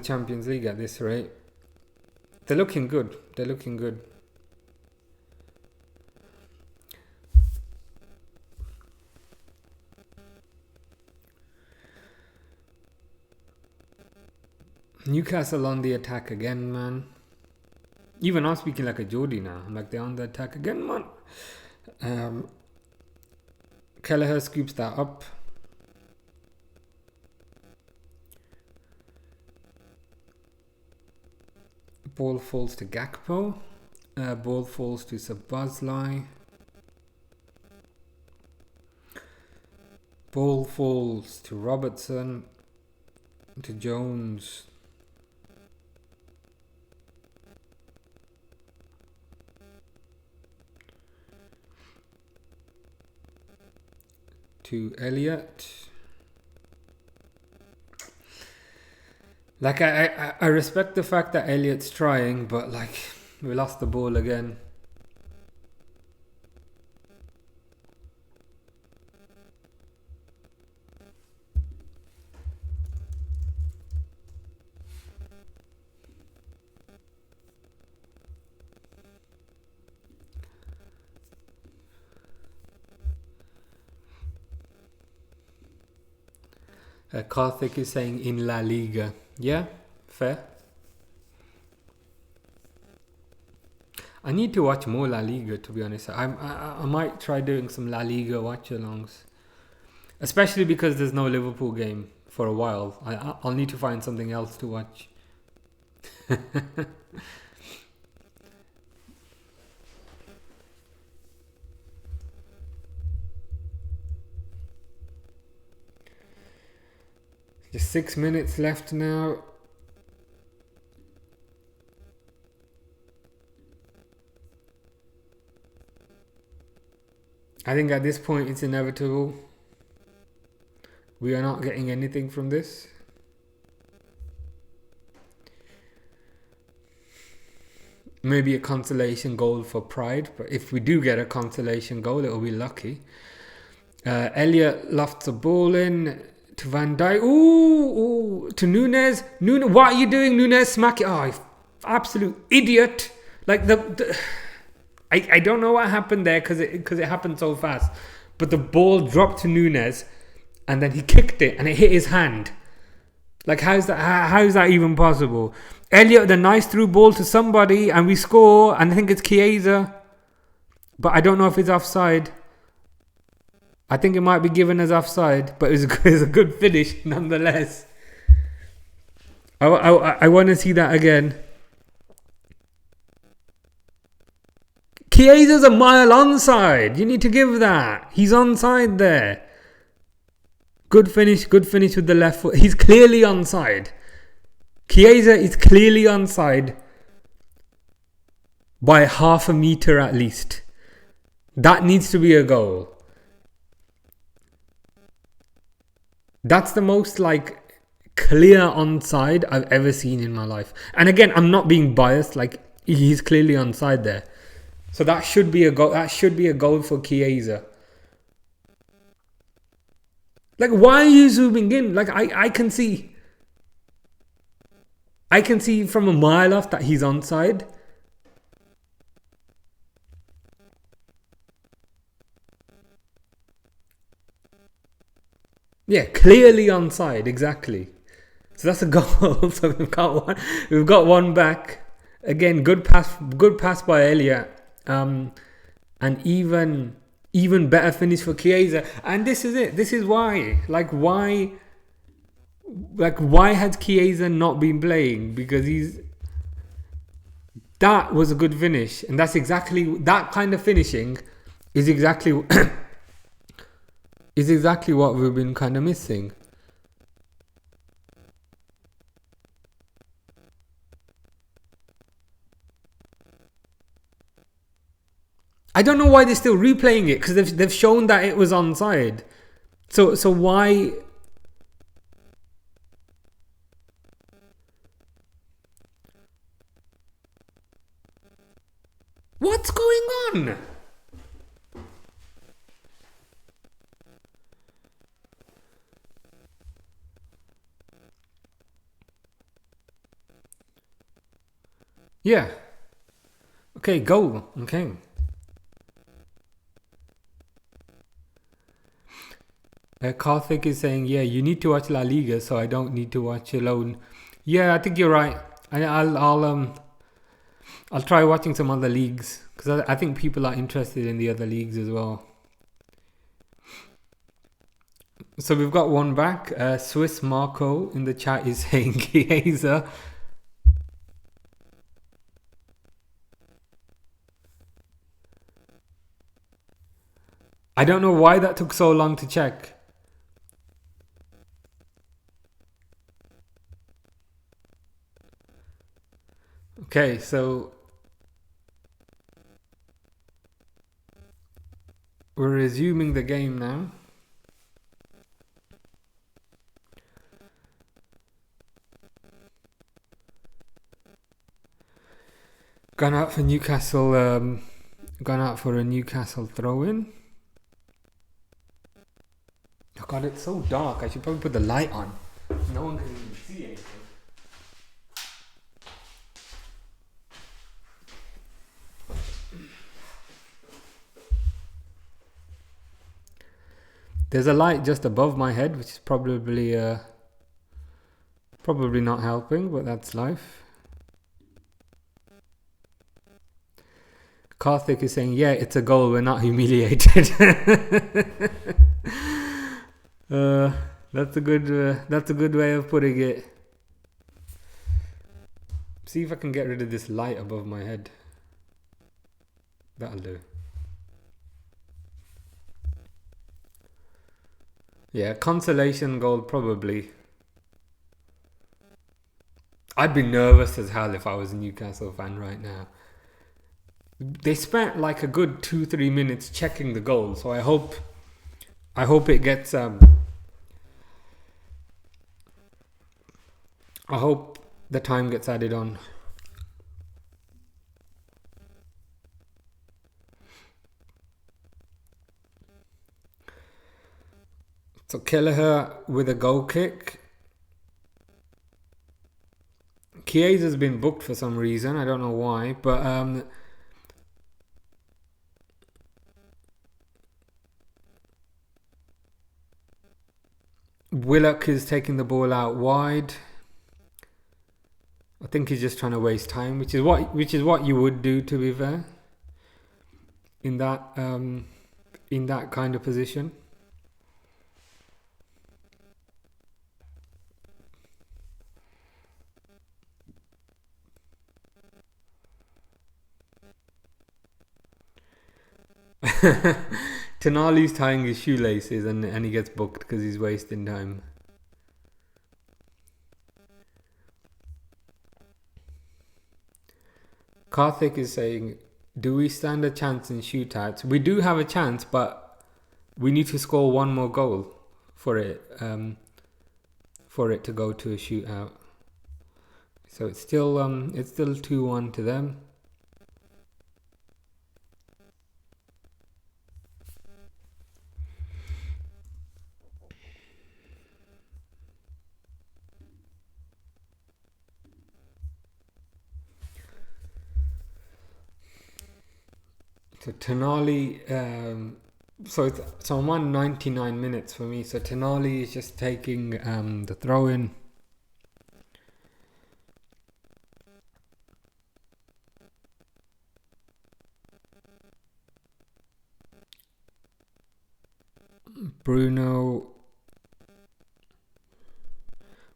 A: Champions League at this rate. They're looking good. Newcastle on the attack again, man. Even I'm speaking like a Geordie now. I'm like, they're on the attack again, man. Kelleher scoops that up. Ball falls to Gakpo. Ball falls to Sabazlai. Ball falls to Robertson. To Jones. To Elliott. Like, I respect the fact that Elliott's trying, but like, we lost the ball again. Karthik is saying in La Liga. Yeah, fair. I need to watch more La Liga, to be honest. I might try doing some La Liga watchalongs, especially because there's no Liverpool game for a while. I'll need to find something else to watch. Just 6 minutes left now. I think at this point it's inevitable. We are not getting anything from this. Maybe a consolation goal for Pride, but if we do get a consolation goal, it will be lucky. Elliott lofts a ball in to Van Dijk. Ooh, to Nunes. What are you doing, Nunes? Smack it. Oh, you absolute idiot. Like, I don't know what happened there because it happened so fast. But the ball dropped to Nunes and then he kicked it and it hit his hand. Like, how is that even possible? Elliott, the nice through ball to somebody and we score, and I think it's Chiesa. But I don't know if it's offside. I think it might be given as offside, but it's a good finish nonetheless. I want to see that again. Chiesa's a mile onside. You need to give that. He's onside there. Good finish with the left foot. He's clearly onside. Chiesa is clearly onside by half a meter at least. That needs to be a goal. That's the most like clear onside I've ever seen in my life. And again, I'm not being biased. Like, he's clearly onside there. So that should be a goal. That should be a goal for Chiesa. Like, why are you zooming in? Like, I can see from a mile off that he's onside. Yeah, clearly onside, exactly. So that's a goal. So we've got one back. Again, good pass by Elliott. And even better finish for Chiesa. And this is it. This is why. Why has Chiesa not been playing? Because that was a good finish. And that's exactly, that kind of finishing is exactly what we've been kind of missing. I don't know why they're still replaying it, because they've shown that it was onside. So why? What's going on? Yeah. Okay, goal. Okay. Karthik is saying, yeah, you need to watch La Liga, so I don't need to watch alone. Yeah, I think you're right. I'll try watching some other leagues, because I think people are interested in the other leagues as well. So we've got one back. Swiss Marco in the chat is saying Chiesa. I don't know why that took so long to check. Okay, so we're resuming the game now. Gone out for Newcastle. Gone out for a Newcastle throw-in. Oh God, it's so dark. I should probably put the light on. No one can even see anything. There's a light just above my head, which is probably not helping, but that's life. Karthik is saying, yeah, it's a goal, we're not humiliated. That's a good way of putting it. See if I can get rid of this light above my head. That'll do. Yeah, consolation goal probably. I'd be nervous as hell if I was a Newcastle fan right now. They spent like a good 2-3 minutes checking the goal, so I hope it gets I hope the time gets added on. So Kelleher with a goal kick. Chiesa's been booked for some reason. I don't know why, but Willock is taking the ball out wide. I think he's just trying to waste time, which is what you would do, to be fair, in that kind of position. Tonali's tying his shoelaces and he gets booked because he's wasting time. Karthik is saying, do we stand a chance in shootouts? We do have a chance, but we need to score one more goal for it to go to a shootout. So it's still 2-1 to them. So Tonali, so I'm on 99 minutes for me. So Tonali is just taking the throw in. Bruno.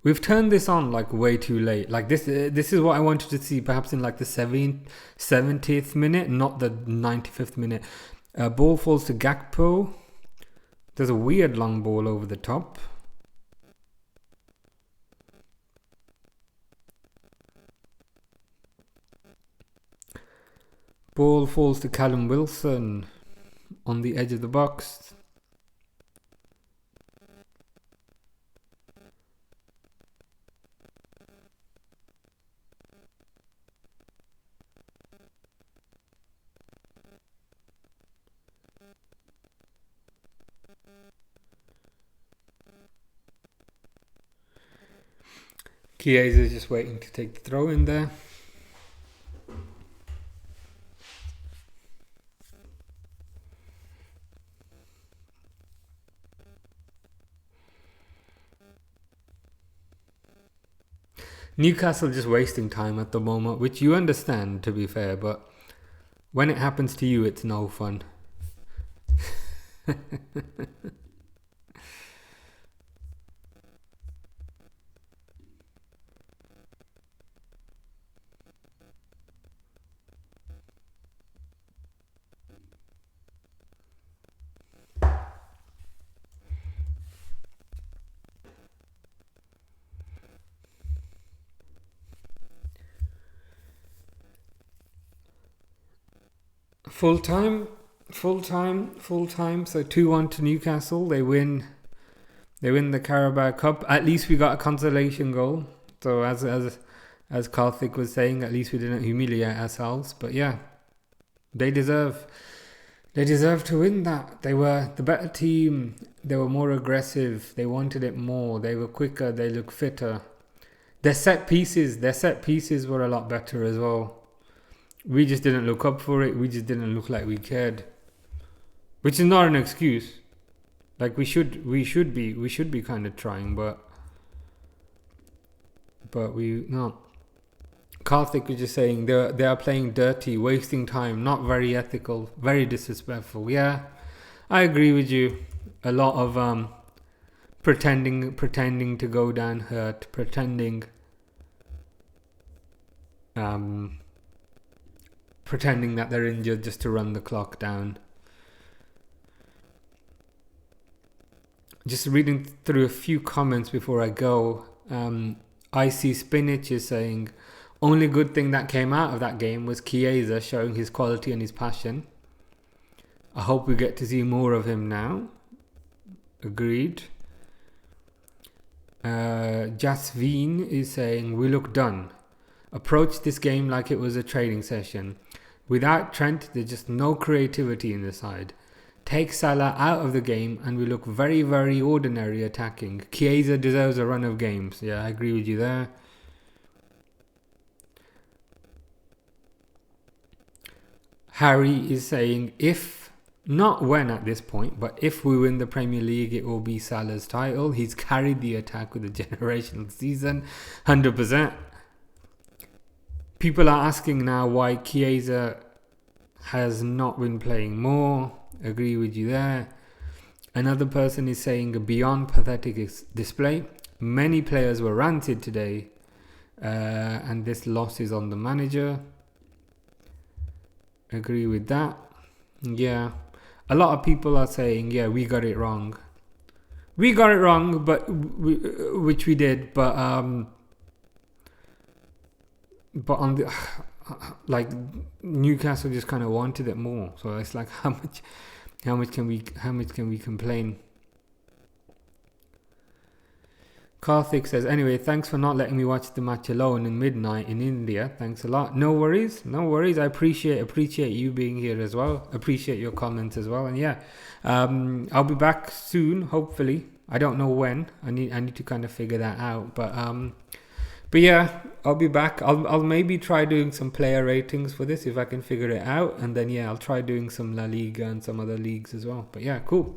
A: We've turned this on like way too late. Like this is what I wanted to see, perhaps in like the 70th minute, not the 95th minute. Ball falls to Gakpo. There's a weird long ball over the top. Ball falls to Callum Wilson on the edge of the box. Chiesa is just waiting to take the throw in there. Newcastle just wasting time at the moment, which you understand, to be fair, but when it happens to you, it's no fun. Full time. So 2-1 to Newcastle. They win the Carabao Cup. At least we got a consolation goal. So as Karthik was saying, at least we didn't humiliate ourselves. But yeah, they deserve to win that. They were the better team. They were more aggressive. They wanted it more. They were quicker. They looked fitter. Their set pieces were a lot better as well. We just didn't look up for it. We just didn't look like we cared, which is not an excuse. Like we should be kind of trying, but we not. Karthik was just saying they are playing dirty, wasting time, not very ethical, very disrespectful. Yeah, I agree with you. A lot of pretending to go down hurt, pretending that they're injured just to run the clock down. Just reading through a few comments before I go. Icy Spinach is saying, only good thing that came out of that game was Chiesa showing his quality and his passion. I hope we get to see more of him now. Agreed. Jasveen is saying, we look done. Approach this game like it was a training session. Without Trent, there's just no creativity in the side. Take Salah out of the game and we look very, very ordinary attacking. Chiesa deserves a run of games. Yeah, I agree with you there. Harry is saying, not when at this point, but if we win the Premier League, it will be Salah's title. He's carried the attack with a generational season, 100%. People are asking now why Chiesa has not been playing more. Agree with you there. Another person is saying, beyond pathetic display. Many players were rancid today, and this loss is on the manager. Agree with that. Yeah. a lot of people are saying, yeah, we got it wrong. We got it wrong, which we did, but on the like Newcastle just kind of wanted it more. So it's like, how much can we complain? Karthik says, anyway, thanks for not letting me watch the match alone in midnight in India. Thanks a lot. No worries. I appreciate you being here as well. Appreciate your comments as well. And yeah, I'll be back soon, hopefully. I don't know when. I need to kind of figure that out. But yeah, I'll be back. I'll maybe try doing some player ratings for this if I can figure it out. And then yeah, I'll try doing some La Liga and some other leagues as well. But yeah, cool.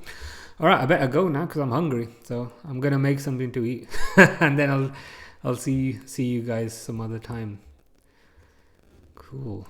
A: All right, I better go now because I'm hungry. So I'm gonna make something to eat, and then I'll see you guys some other time. Cool.